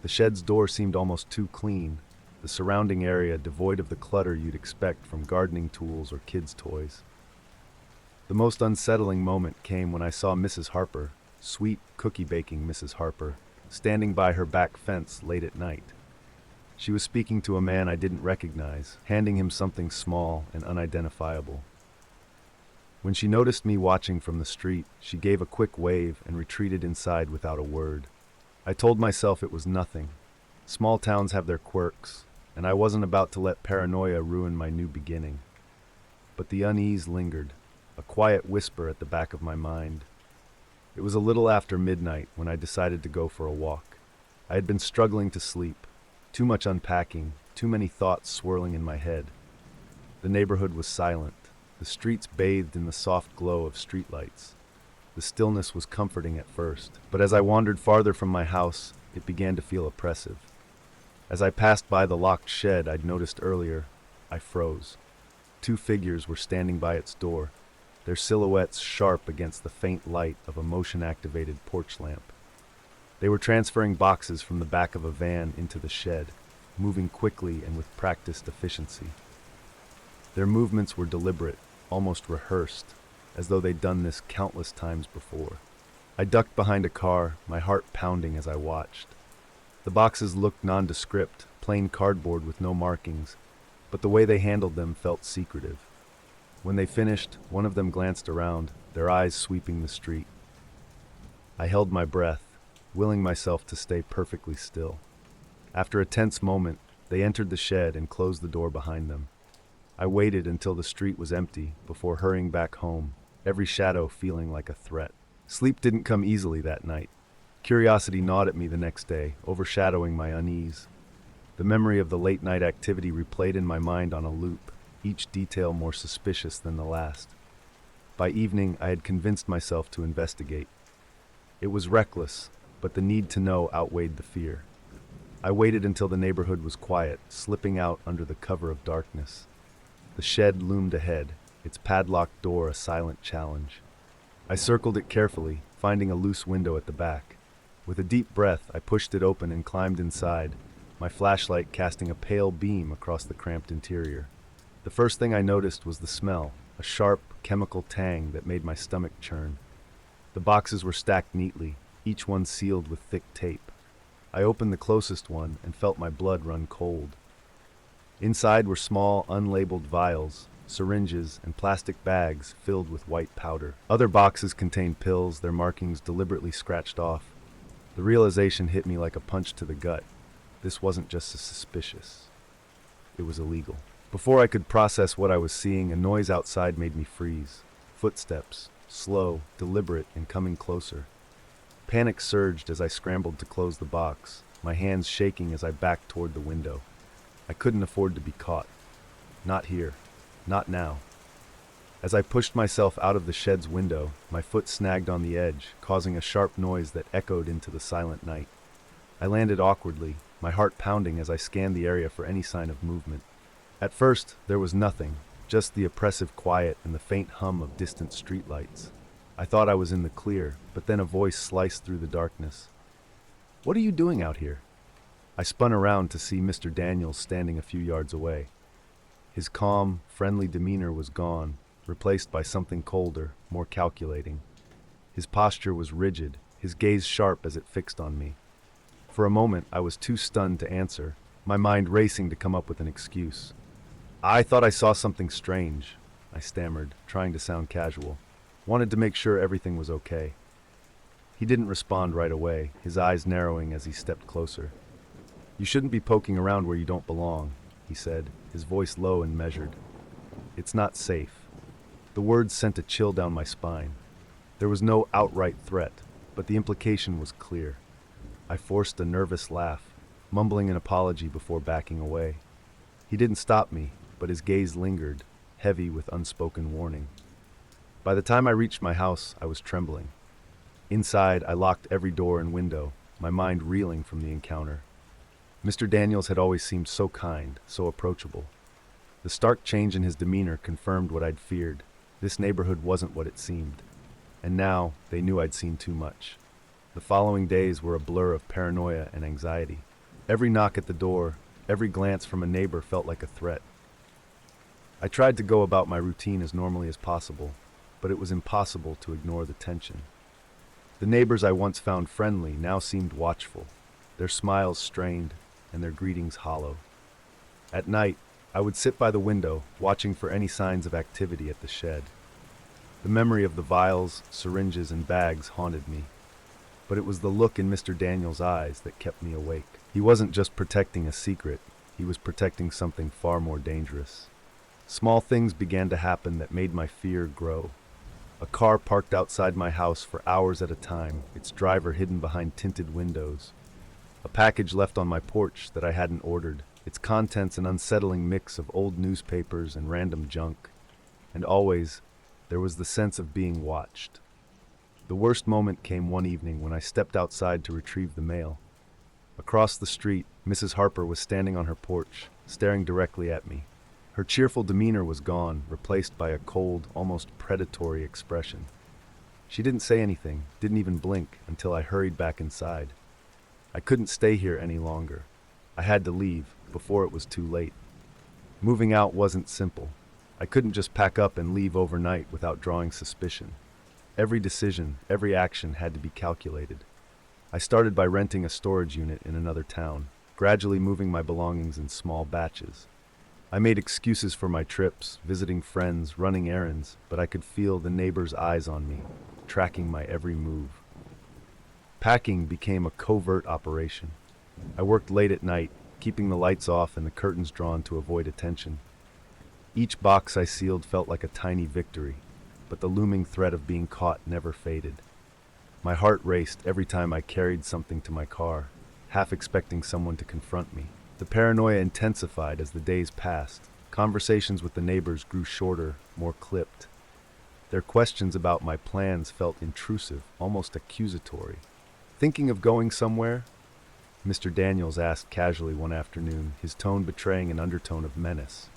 The shed's door seemed almost too clean, the surrounding area devoid of the clutter you'd expect from gardening tools or kids' toys. The most unsettling moment came when I saw Mrs. Harper, sweet cookie-baking Mrs. Harper, standing by her back fence late at night. She was speaking to a man I didn't recognize, handing him something small and unidentifiable. When she noticed me watching from the street, she gave a quick wave and retreated inside without a word. I told myself it was nothing. Small towns have their quirks, and I wasn't about to let paranoia ruin my new beginning. But the unease lingered, a quiet whisper at the back of my mind. It was a little after midnight when I decided to go for a walk. I had been struggling to sleep, too much unpacking, too many thoughts swirling in my head. The neighborhood was silent, the streets bathed in the soft glow of streetlights. The stillness was comforting at first, but as I wandered farther from my house, it began to feel oppressive. As I passed by the locked shed I'd noticed earlier, I froze. Two figures were standing by its door, their silhouettes sharp against the faint light of a motion-activated porch lamp. They were transferring boxes from the back of a van into the shed, moving quickly and with practiced efficiency. Their movements were deliberate, almost rehearsed, as though they'd done this countless times before. I ducked behind a car, my heart pounding as I watched. The boxes looked nondescript, plain cardboard with no markings, but the way they handled them felt secretive. When they finished, one of them glanced around, their eyes sweeping the street. I held my breath, willing myself to stay perfectly still. After a tense moment, they entered the shed and closed the door behind them. I waited until the street was empty before hurrying back home, every shadow feeling like a threat. Sleep didn't come easily that night. Curiosity gnawed at me the next day, overshadowing my unease. The memory of the late-night activity replayed in my mind on a loop, each detail more suspicious than the last. By evening, I had convinced myself to investigate. It was reckless, but the need to know outweighed the fear. I waited until the neighborhood was quiet, slipping out under the cover of darkness. The shed loomed ahead, its padlocked door a silent challenge. I circled it carefully, finding a loose window at the back. With a deep breath, I pushed it open and climbed inside, my flashlight casting a pale beam across the cramped interior. The first thing I noticed was the smell, a sharp, chemical tang that made my stomach churn. The boxes were stacked neatly, each one sealed with thick tape. I opened the closest one and felt my blood run cold. Inside were small, unlabeled vials, syringes, and plastic bags filled with white powder. Other boxes contained pills, their markings deliberately scratched off. The realization hit me like a punch to the gut. This wasn't just suspicious. It was illegal. Before I could process what I was seeing, a noise outside made me freeze. Footsteps, slow, deliberate, and coming closer. Panic surged as I scrambled to close the box, my hands shaking as I backed toward the window. I couldn't afford to be caught. Not here. Not now. As I pushed myself out of the shed's window, my foot snagged on the edge, causing a sharp noise that echoed into the silent night. I landed awkwardly, my heart pounding as I scanned the area for any sign of movement. At first, there was nothing, just the oppressive quiet and the faint hum of distant streetlights. I thought I was in the clear, but then a voice sliced through the darkness. "What are you doing out here?" I spun around to see Mr. Daniels standing a few yards away. His calm, friendly demeanor was gone, replaced by something colder, more calculating. His posture was rigid, his gaze sharp as it fixed on me. For a moment, I was too stunned to answer, my mind racing to come up with an excuse. "I thought I saw something strange," I stammered, trying to sound casual. Wanted to make sure everything was okay. He didn't respond right away, his eyes narrowing as he stepped closer. "You shouldn't be poking around where you don't belong," he said, his voice low and measured. "It's not safe." The words sent a chill down my spine. There was no outright threat, but the implication was clear. I forced a nervous laugh, mumbling an apology before backing away. He didn't stop me, but his gaze lingered, heavy with unspoken warning. By the time I reached my house, I was trembling. Inside, I locked every door and window, my mind reeling from the encounter. Mr. Daniels had always seemed so kind, so approachable. The stark change in his demeanor confirmed what I'd feared. This neighborhood wasn't what it seemed. And now, they knew I'd seen too much. The following days were a blur of paranoia and anxiety. Every knock at the door, every glance from a neighbor felt like a threat. I tried to go about my routine as normally as possible, but it was impossible to ignore the tension. The neighbors I once found friendly now seemed watchful, their smiles strained and their greetings hollow. At night, I would sit by the window, watching for any signs of activity at the shed. The memory of the vials, syringes, and bags haunted me, but it was the look in Mr. Daniels' eyes that kept me awake. He wasn't just protecting a secret, he was protecting something far more dangerous. Small things began to happen that made my fear grow. A car parked outside my house for hours at a time, its driver hidden behind tinted windows. A package left on my porch that I hadn't ordered, its contents an unsettling mix of old newspapers and random junk. And always, there was the sense of being watched. The worst moment came one evening when I stepped outside to retrieve the mail. Across the street, Mrs. Harper was standing on her porch, staring directly at me. Her cheerful demeanor was gone, replaced by a cold, almost predatory expression. She didn't say anything, didn't even blink, until I hurried back inside. I couldn't stay here any longer. I had to leave, before it was too late. Moving out wasn't simple. I couldn't just pack up and leave overnight without drawing suspicion. Every decision, every action had to be calculated. I started by renting a storage unit in another town, gradually moving my belongings in small batches. I made excuses for my trips, visiting friends, running errands, but I could feel the neighbors' eyes on me, tracking my every move. Packing became a covert operation. I worked late at night, keeping the lights off and the curtains drawn to avoid attention. Each box I sealed felt like a tiny victory, but the looming threat of being caught never faded. My heart raced every time I carried something to my car, half expecting someone to confront me. The paranoia intensified as the days passed. Conversations with the neighbors grew shorter, more clipped. Their questions about my plans felt intrusive, almost accusatory. "Thinking of going somewhere?" Mr. Daniels asked casually one afternoon, his tone betraying an undertone of menace.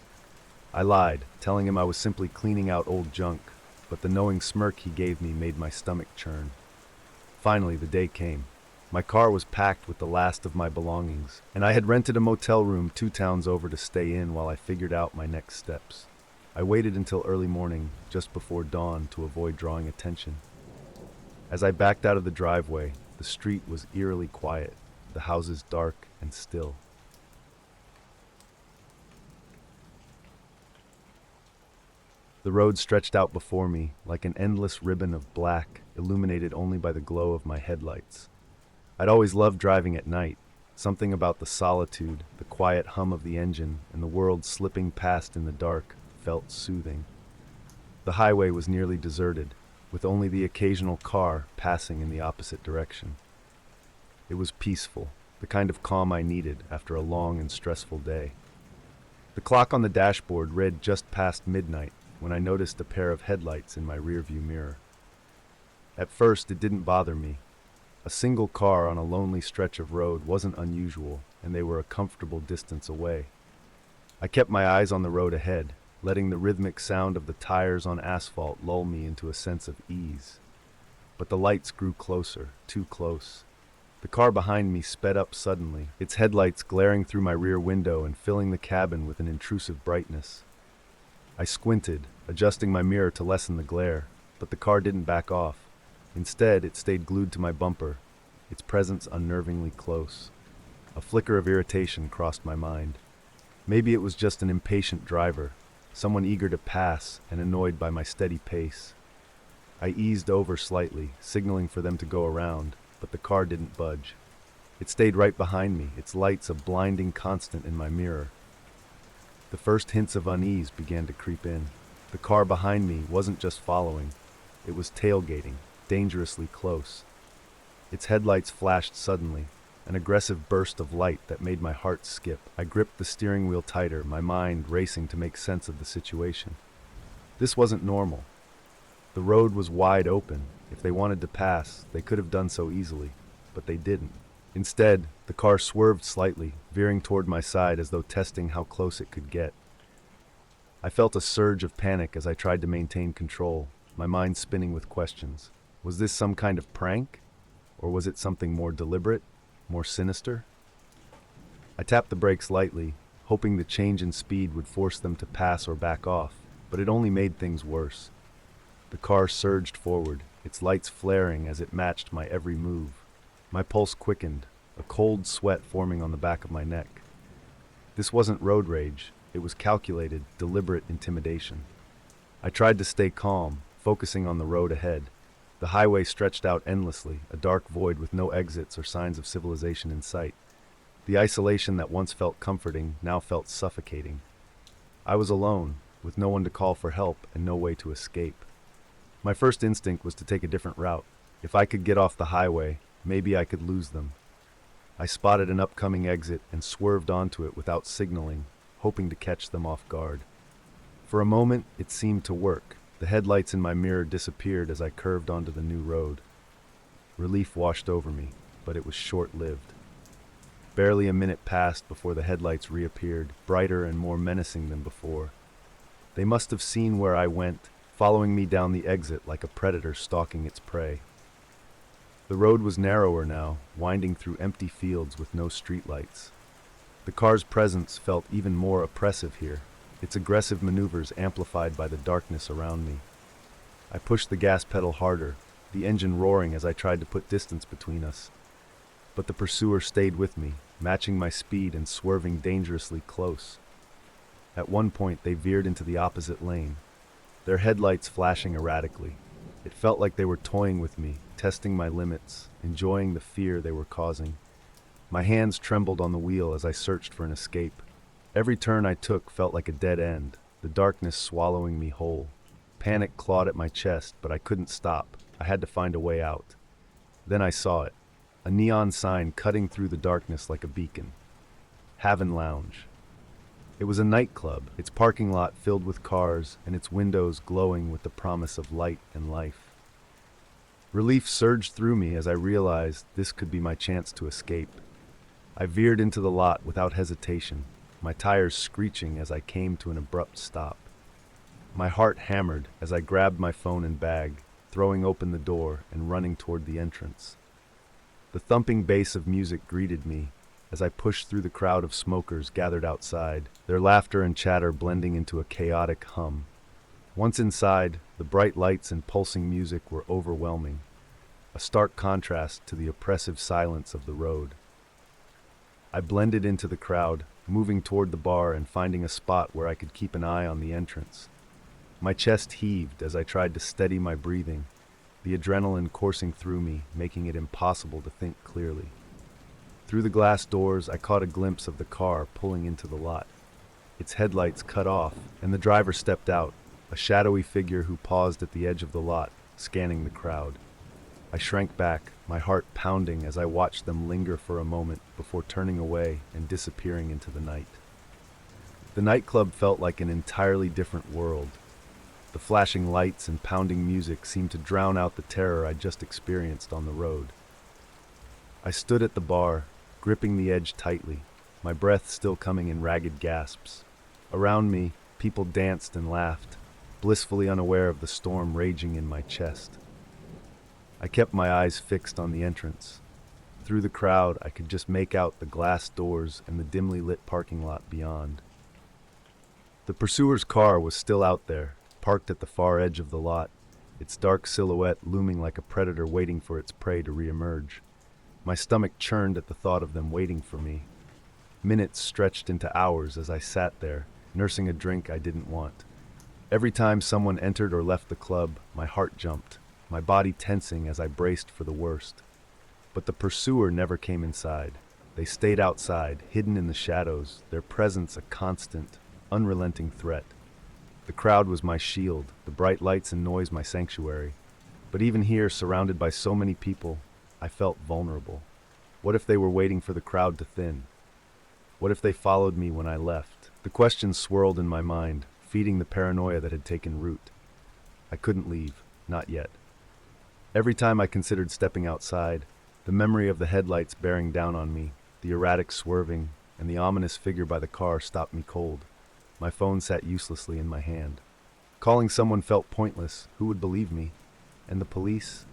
I lied, telling him I was simply cleaning out old junk, but the knowing smirk he gave me made my stomach churn. Finally, the day came. My car was packed with the last of my belongings, and I had rented a motel room 2 towns over to stay in while I figured out my next steps. I waited until early morning, just before dawn, to avoid drawing attention. As I backed out of the driveway, the street was eerily quiet, the houses dark and still. The road stretched out before me like an endless ribbon of black, illuminated only by the glow of my headlights. I'd always loved driving at night. Something about the solitude, the quiet hum of the engine, and the world slipping past in the dark felt soothing. The highway was nearly deserted, with only the occasional car passing in the opposite direction. It was peaceful, the kind of calm I needed after a long and stressful day. The clock on the dashboard read just past midnight when I noticed a pair of headlights in my rearview mirror. At first, it didn't bother me. A single car on a lonely stretch of road wasn't unusual, and they were a comfortable distance away. I kept my eyes on the road ahead, letting the rhythmic sound of the tires on asphalt lull me into a sense of ease. But the lights grew closer, too close. The car behind me sped up suddenly, its headlights glaring through my rear window and filling the cabin with an intrusive brightness. I squinted, adjusting my mirror to lessen the glare, but the car didn't back off. Instead, it stayed glued to my bumper, its presence unnervingly close. A flicker of irritation crossed my mind. Maybe it was just an impatient driver, someone eager to pass and annoyed by my steady pace. I eased over slightly, signaling for them to go around, but the car didn't budge. It stayed right behind me, its lights a blinding constant in my mirror. The first hints of unease began to creep in. The car behind me wasn't just following, it was tailgating, dangerously close. Its headlights flashed suddenly, an aggressive burst of light that made my heart skip. I gripped the steering wheel tighter, my mind racing to make sense of the situation. This wasn't normal. The road was wide open. If they wanted to pass, they could have done so easily, but they didn't. Instead, the car swerved slightly, veering toward my side as though testing how close it could get. I felt a surge of panic as I tried to maintain control, my mind spinning with questions. Was this some kind of prank? Or was it something more deliberate, more sinister? I tapped the brakes lightly, hoping the change in speed would force them to pass or back off, but it only made things worse. The car surged forward, its lights flaring as it matched my every move. My pulse quickened, a cold sweat forming on the back of my neck. This wasn't road rage, it was calculated, deliberate intimidation. I tried to stay calm, focusing on the road ahead. The highway stretched out endlessly, a dark void with no exits or signs of civilization in sight. The isolation that once felt comforting now felt suffocating. I was alone, with no one to call for help and no way to escape. My first instinct was to take a different route. If I could get off the highway, maybe I could lose them. I spotted an upcoming exit and swerved onto it without signaling, hoping to catch them off guard. For a moment, it seemed to work. The headlights in my mirror disappeared as I curved onto the new road. Relief washed over me, but it was short-lived. Barely a minute passed before the headlights reappeared, brighter and more menacing than before. They must have seen where I went, following me down the exit like a predator stalking its prey. The road was narrower now, winding through empty fields with no streetlights. The car's presence felt even more oppressive here. its aggressive maneuvers amplified by the darkness around me. I pushed the gas pedal harder, the engine roaring as I tried to put distance between us. But the pursuer stayed with me, matching my speed and swerving dangerously close. At one point, they veered into the opposite lane, their headlights flashing erratically. It felt like they were toying with me, testing my limits, enjoying the fear they were causing. My hands trembled on the wheel as I searched for an escape. Every turn I took felt like a dead end, the darkness swallowing me whole. Panic clawed at my chest, but I couldn't stop. I had to find a way out. Then I saw it, a neon sign cutting through the darkness like a beacon. Haven Lounge. It was a nightclub, its parking lot filled with cars and its windows glowing with the promise of light and life. Relief surged through me as I realized this could be my chance to escape. I veered into the lot without hesitation, my tires screeching as I came to an abrupt stop. My heart hammered as I grabbed my phone and bag, throwing open the door and running toward the entrance. The thumping bass of music greeted me as I pushed through the crowd of smokers gathered outside, their laughter and chatter blending into a chaotic hum. Once inside, the bright lights and pulsing music were overwhelming, a stark contrast to the oppressive silence of the road. I blended into the crowd, moving toward the bar and finding a spot where I could keep an eye on the entrance. My chest heaved as I tried to steady my breathing, the adrenaline coursing through me, making it impossible to think clearly. Through the glass doors, I caught a glimpse of the car pulling into the lot. Its headlights cut off, and the driver stepped out, a shadowy figure who paused at the edge of the lot, scanning the crowd. I shrank back, my heart pounding as I watched them linger for a moment before turning away and disappearing into the night. The nightclub felt like an entirely different world. The flashing lights and pounding music seemed to drown out the terror I just experienced on the road. I stood at the bar, gripping the edge tightly, my breath still coming in ragged gasps. Around me, people danced and laughed, blissfully unaware of the storm raging in my chest. I kept my eyes fixed on the entrance. Through the crowd, I could just make out the glass doors and the dimly lit parking lot beyond. The pursuer's car was still out there, parked at the far edge of the lot, its dark silhouette looming like a predator waiting for its prey to reemerge. My stomach churned at the thought of them waiting for me. Minutes stretched into hours as I sat there, nursing a drink I didn't want. Every time someone entered or left the club, my heart jumped, my body tensing as I braced for the worst. But the pursuer never came inside. They stayed outside, hidden in the shadows, their presence a constant, unrelenting threat. The crowd was my shield, the bright lights and noise my sanctuary. But even here, surrounded by so many people, I felt vulnerable. What if they were waiting for the crowd to thin? What if they followed me when I left? The questions swirled in my mind, feeding the paranoia that had taken root. I couldn't leave, not yet. Every time I considered stepping outside, the memory of the headlights bearing down on me, the erratic swerving, and the ominous figure by the car stopped me cold. My phone sat uselessly in my hand. Calling someone felt pointless. Who would believe me? And the police?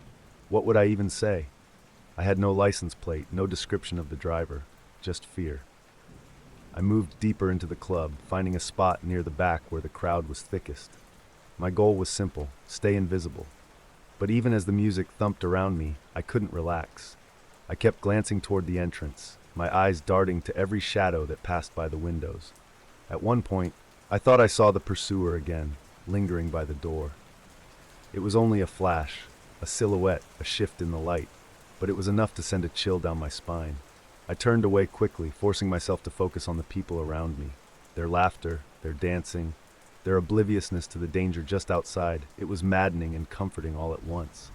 What would I even say? I had no license plate, no description of the driver, just fear. I moved deeper into the club, finding a spot near the back where the crowd was thickest. My goal was simple, stay invisible. But even as the music thumped around me, I couldn't relax. I kept glancing toward the entrance, my eyes darting to every shadow that passed by the windows. At one point, I thought I saw the pursuer again, lingering by the door. It was only a flash, a silhouette, a shift in the light, but it was enough to send a chill down my spine. I turned away quickly, forcing myself to focus on the people around me. Their laughter, their dancing, their obliviousness to the danger just outside. It was maddening and comforting all at once.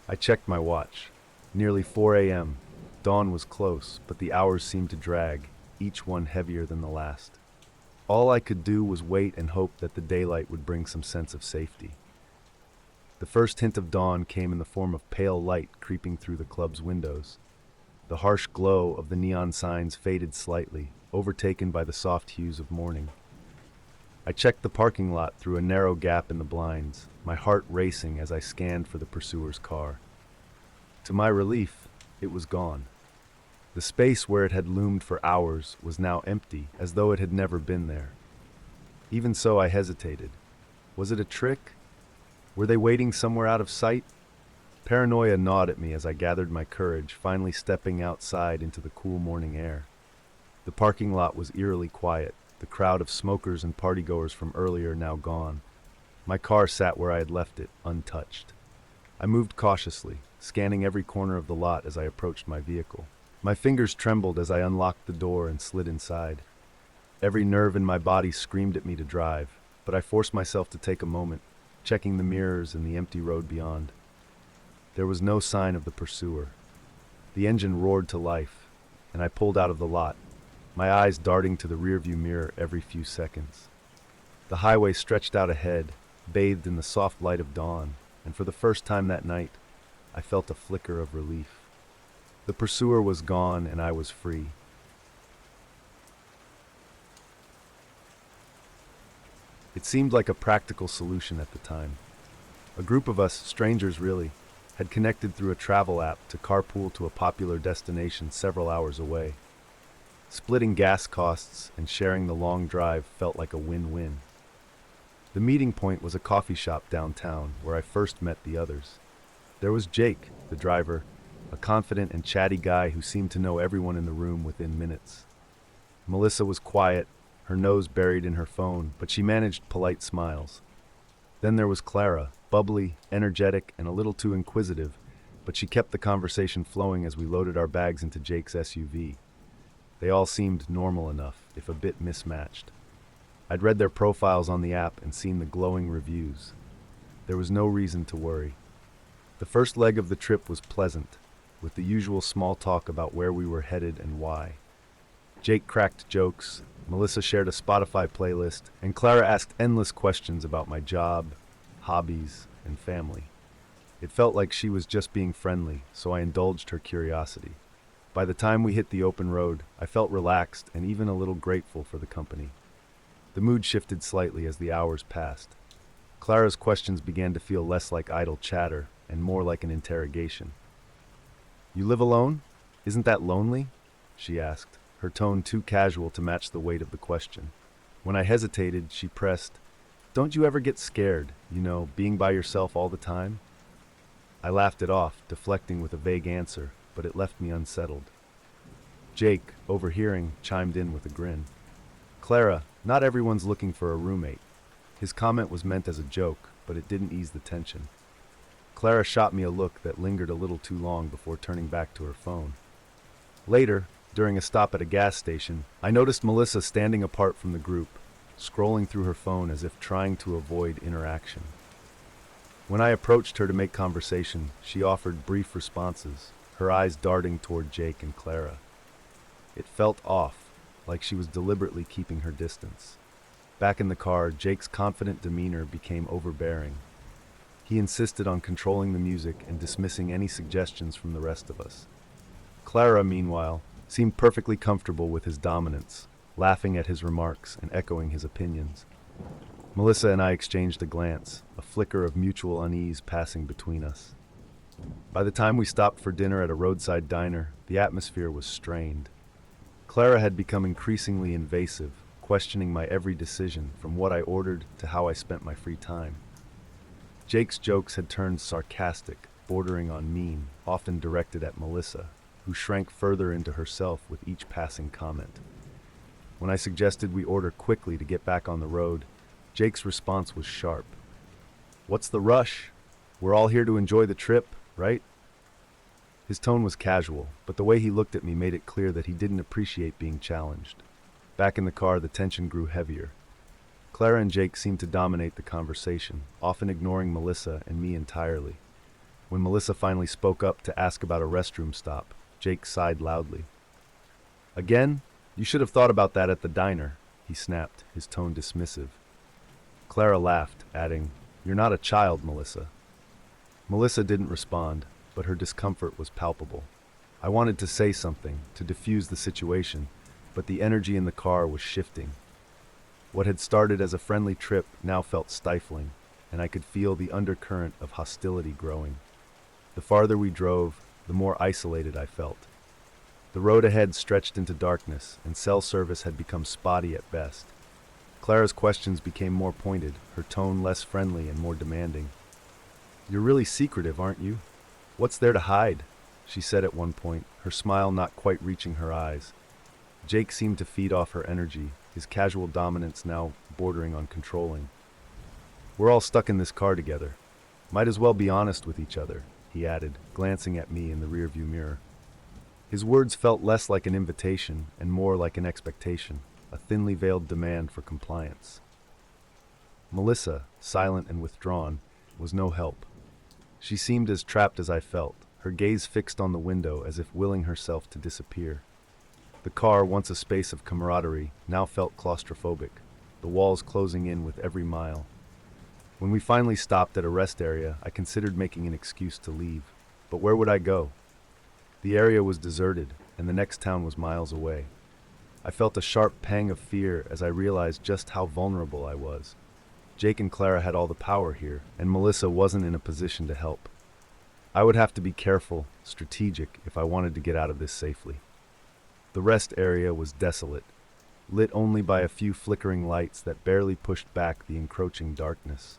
I checked my watch. Nearly 4 a.m. Dawn was close, but the hours seemed to drag, each one heavier than the last. All I could do was wait and hope that the daylight would bring some sense of safety. The first hint of dawn came in the form of pale light creeping through the club's windows. The harsh glow of the neon signs faded slightly, overtaken by the soft hues of morning. I checked the parking lot through a narrow gap in the blinds, my heart racing as I scanned for the pursuer's car. To my relief, it was gone. The space where it had loomed for hours was now empty, as though it had never been there. Even so, I hesitated. Was it a trick? Were they waiting somewhere out of sight? Paranoia gnawed at me as I gathered my courage, finally stepping outside into the cool morning air. The parking lot was eerily quiet, the crowd of smokers and partygoers from earlier now gone. My car sat where I had left it, untouched. I moved cautiously, scanning every corner of the lot as I approached my vehicle. My fingers trembled as I unlocked the door and slid inside. Every nerve in my body screamed at me to drive, but I forced myself to take a moment, checking the mirrors and the empty road beyond. There was no sign of the pursuer. The engine roared to life, and I pulled out of the lot, my eyes darting to the rearview mirror every few seconds. The highway stretched out ahead, bathed in the soft light of dawn, and for the first time that night, I felt a flicker of relief. The pursuer was gone and I was free. It seemed like a practical solution at the time. A group of us, strangers really, had connected through a travel app to carpool to a popular destination several hours away. Splitting gas costs and sharing the long drive felt like a win-win. The meeting point was a coffee shop downtown where I first met the others. There was Jake, the driver, a confident and chatty guy who seemed to know everyone in the room within minutes. Melissa was quiet, her nose buried in her phone, but she managed polite smiles. Then there was Clara, bubbly, energetic, and a little too inquisitive, but she kept the conversation flowing as we loaded our bags into Jake's SUV. They all seemed normal enough, if a bit mismatched. I'd read their profiles on the app and seen the glowing reviews. There was no reason to worry. The first leg of the trip was pleasant, with the usual small talk about where we were headed and why. Jake cracked jokes, Melissa shared a Spotify playlist, and Clara asked endless questions about my job, hobbies, and family. It felt like she was just being friendly, so I indulged her curiosity. By the time we hit the open road, I felt relaxed and even a little grateful for the company. The mood shifted slightly as the hours passed. Clara's questions began to feel less like idle chatter and more like an interrogation. "You live alone? Isn't that lonely?" she asked, her tone too casual to match the weight of the question. When I hesitated, she pressed, "Don't you ever get scared, being by yourself all the time?" I laughed it off, deflecting with a vague answer, but it left me unsettled. Jake, overhearing, chimed in with a grin. "Clara, not everyone's looking for a roommate." His comment was meant as a joke, but it didn't ease the tension. Clara shot me a look that lingered a little too long before turning back to her phone. Later, during a stop at a gas station, I noticed Melissa standing apart from the group, scrolling through her phone as if trying to avoid interaction. When I approached her to make conversation, she offered brief responses, her eyes darting toward Jake and Clara. It felt off, like she was deliberately keeping her distance. Back in the car, Jake's confident demeanor became overbearing. He insisted on controlling the music and dismissing any suggestions from the rest of us. Clara, meanwhile, seemed perfectly comfortable with his dominance, laughing at his remarks and echoing his opinions. Melissa and I exchanged a glance, a flicker of mutual unease passing between us. By the time we stopped for dinner at a roadside diner, the atmosphere was strained. Clara had become increasingly invasive, questioning my every decision, from what I ordered to how I spent my free time. Jake's jokes had turned sarcastic, bordering on mean, often directed at Melissa, who shrank further into herself with each passing comment. When I suggested we order quickly to get back on the road, Jake's response was sharp. "What's the rush? We're all here to enjoy the trip, right?" His tone was casual, but the way he looked at me made it clear that he didn't appreciate being challenged. Back in the car, the tension grew heavier. Clara and Jake seemed to dominate the conversation, often ignoring Melissa and me entirely. When Melissa finally spoke up to ask about a restroom stop, Jake sighed loudly. "Again? You should have thought about that at the diner," he snapped, his tone dismissive. Clara laughed, adding, "You're not a child, Melissa." Melissa didn't respond, but her discomfort was palpable. I wanted to say something, to diffuse the situation, but the energy in the car was shifting. What had started as a friendly trip now felt stifling, and I could feel the undercurrent of hostility growing. The farther we drove, the more isolated I felt. The road ahead stretched into darkness, and cell service had become spotty at best. Clara's questions became more pointed, her tone less friendly and more demanding. "You're really secretive, aren't you? What's there to hide?" she said at one point, her smile not quite reaching her eyes. Jake seemed to feed off her energy, his casual dominance now bordering on controlling. "We're all stuck in this car together. Might as well be honest with each other," he added, glancing at me in the rearview mirror. His words felt less like an invitation and more like an expectation, a thinly veiled demand for compliance. Melissa, silent and withdrawn, was no help. She seemed as trapped as I felt, her gaze fixed on the window as if willing herself to disappear. The car, once a space of camaraderie, now felt claustrophobic, the walls closing in with every mile. When we finally stopped at a rest area, I considered making an excuse to leave. But where would I go? The area was deserted, and the next town was miles away. I felt a sharp pang of fear as I realized just how vulnerable I was. Jake and Clara had all the power here, and Melissa wasn't in a position to help. I would have to be careful, strategic, if I wanted to get out of this safely. The rest area was desolate, lit only by a few flickering lights that barely pushed back the encroaching darkness.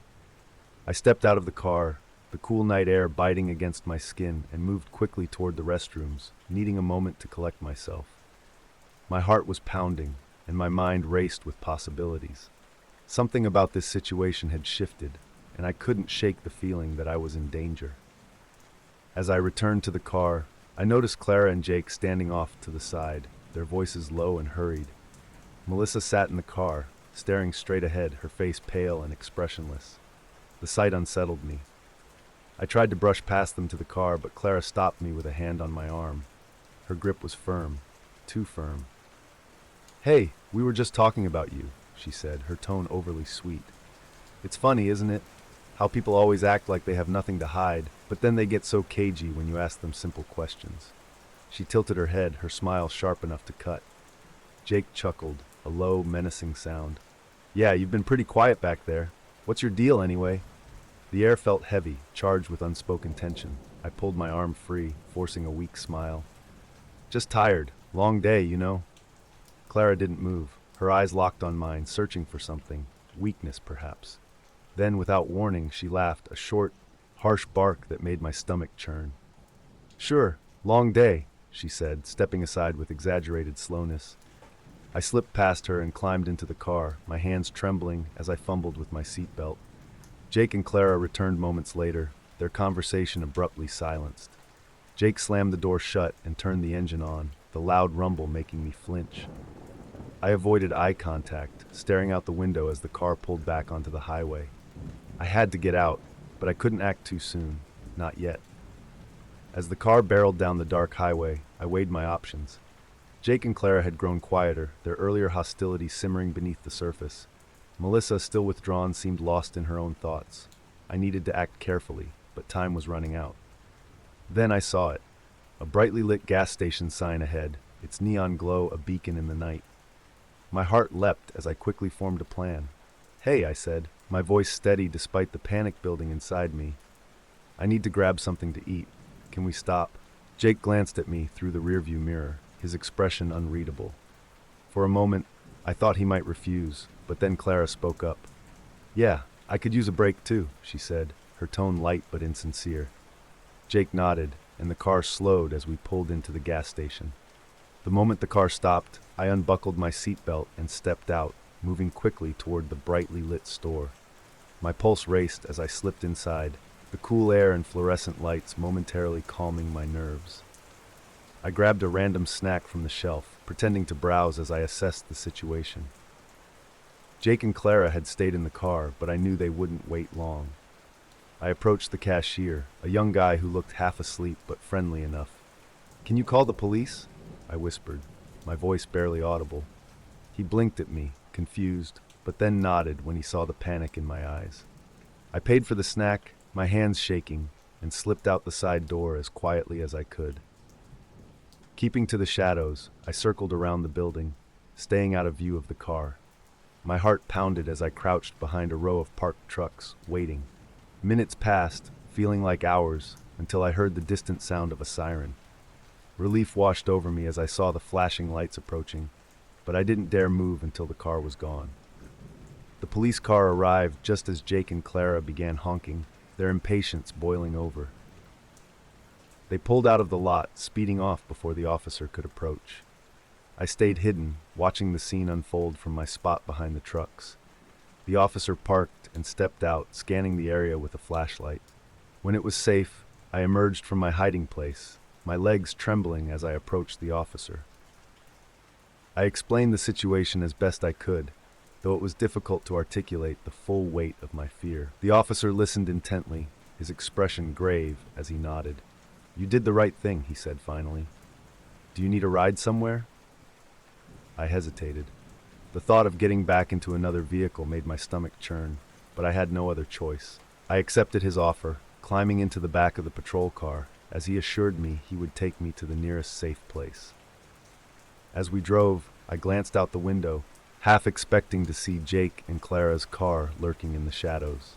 I stepped out of the car, the cool night air biting against my skin, and moved quickly toward the restrooms, needing a moment to collect myself. My heart was pounding, and my mind raced with possibilities. Something about this situation had shifted, and I couldn't shake the feeling that I was in danger. As I returned to the car, I noticed Clara and Jake standing off to the side, their voices low and hurried. Melissa sat in the car, staring straight ahead, her face pale and expressionless. The sight unsettled me. I tried to brush past them to the car, but Clara stopped me with a hand on my arm. Her grip was firm, too firm. "Hey, we were just talking about you," she said, her tone overly sweet. "It's funny, isn't it? How people always act like they have nothing to hide, but then they get so cagey when you ask them simple questions." She tilted her head, her smile sharp enough to cut. Jake chuckled, a low, menacing sound. "Yeah, you've been pretty quiet back there. What's your deal, anyway?" The air felt heavy, charged with unspoken tension. I pulled my arm free, forcing a weak smile. "Just tired. Long day, you know." Clara didn't move, her eyes locked on mine, searching for something. Weakness, perhaps. Then, without warning, she laughed, a short, harsh bark that made my stomach churn. "Sure, long day," she said, stepping aside with exaggerated slowness. I slipped past her and climbed into the car, my hands trembling as I fumbled with my seatbelt. Jake and Clara returned moments later, their conversation abruptly silenced. Jake slammed the door shut and turned the engine on, the loud rumble making me flinch. I avoided eye contact, staring out the window as the car pulled back onto the highway. I had to get out, but I couldn't act too soon. Not yet. As the car barreled down the dark highway, I weighed my options. Jake and Clara had grown quieter, their earlier hostility simmering beneath the surface. Melissa, still withdrawn, seemed lost in her own thoughts. I needed to act carefully, but time was running out. Then I saw it. A brightly lit gas station sign ahead, its neon glow a beacon in the night. My heart leapt as I quickly formed a plan. "Hey," I said, my voice steady despite the panic building inside me. "I need to grab something to eat. Can we stop?" Jake glanced at me through the rearview mirror, his expression unreadable. For a moment, I thought he might refuse, but then Clara spoke up. "Yeah, I could use a break too," she said, her tone light but insincere. Jake nodded, and the car slowed as we pulled into the gas station. The moment the car stopped, I unbuckled my seatbelt and stepped out, moving quickly toward the brightly lit store. My pulse raced as I slipped inside, the cool air and fluorescent lights momentarily calming my nerves. I grabbed a random snack from the shelf, pretending to browse as I assessed the situation. Jake and Clara had stayed in the car, but I knew they wouldn't wait long. I approached the cashier, a young guy who looked half asleep but friendly enough. "Can you call the police?" I whispered, my voice barely audible. He blinked at me, confused, but then nodded when he saw the panic in my eyes. I paid for the snack, my hands shaking, and slipped out the side door as quietly as I could. Keeping to the shadows, I circled around the building, staying out of view of the car. My heart pounded as I crouched behind a row of parked trucks, waiting. Minutes passed, feeling like hours, until I heard the distant sound of a siren. Relief washed over me as I saw the flashing lights approaching, but I didn't dare move until the car was gone. The police car arrived just as Jake and Clara began honking, their impatience boiling over. They pulled out of the lot, speeding off before the officer could approach. I stayed hidden, watching the scene unfold from my spot behind the trucks. The officer parked and stepped out, scanning the area with a flashlight. When it was safe, I emerged from my hiding place, my legs trembling as I approached the officer. I explained the situation as best I could, though it was difficult to articulate the full weight of my fear. The officer listened intently, his expression grave as he nodded. "You did the right thing," he said finally. "Do you need a ride somewhere?" I hesitated. The thought of getting back into another vehicle made my stomach churn, but I had no other choice. I accepted his offer, climbing into the back of the patrol car, as he assured me he would take me to the nearest safe place. As we drove, I glanced out the window, half expecting to see Jake and Clara's car lurking in the shadows.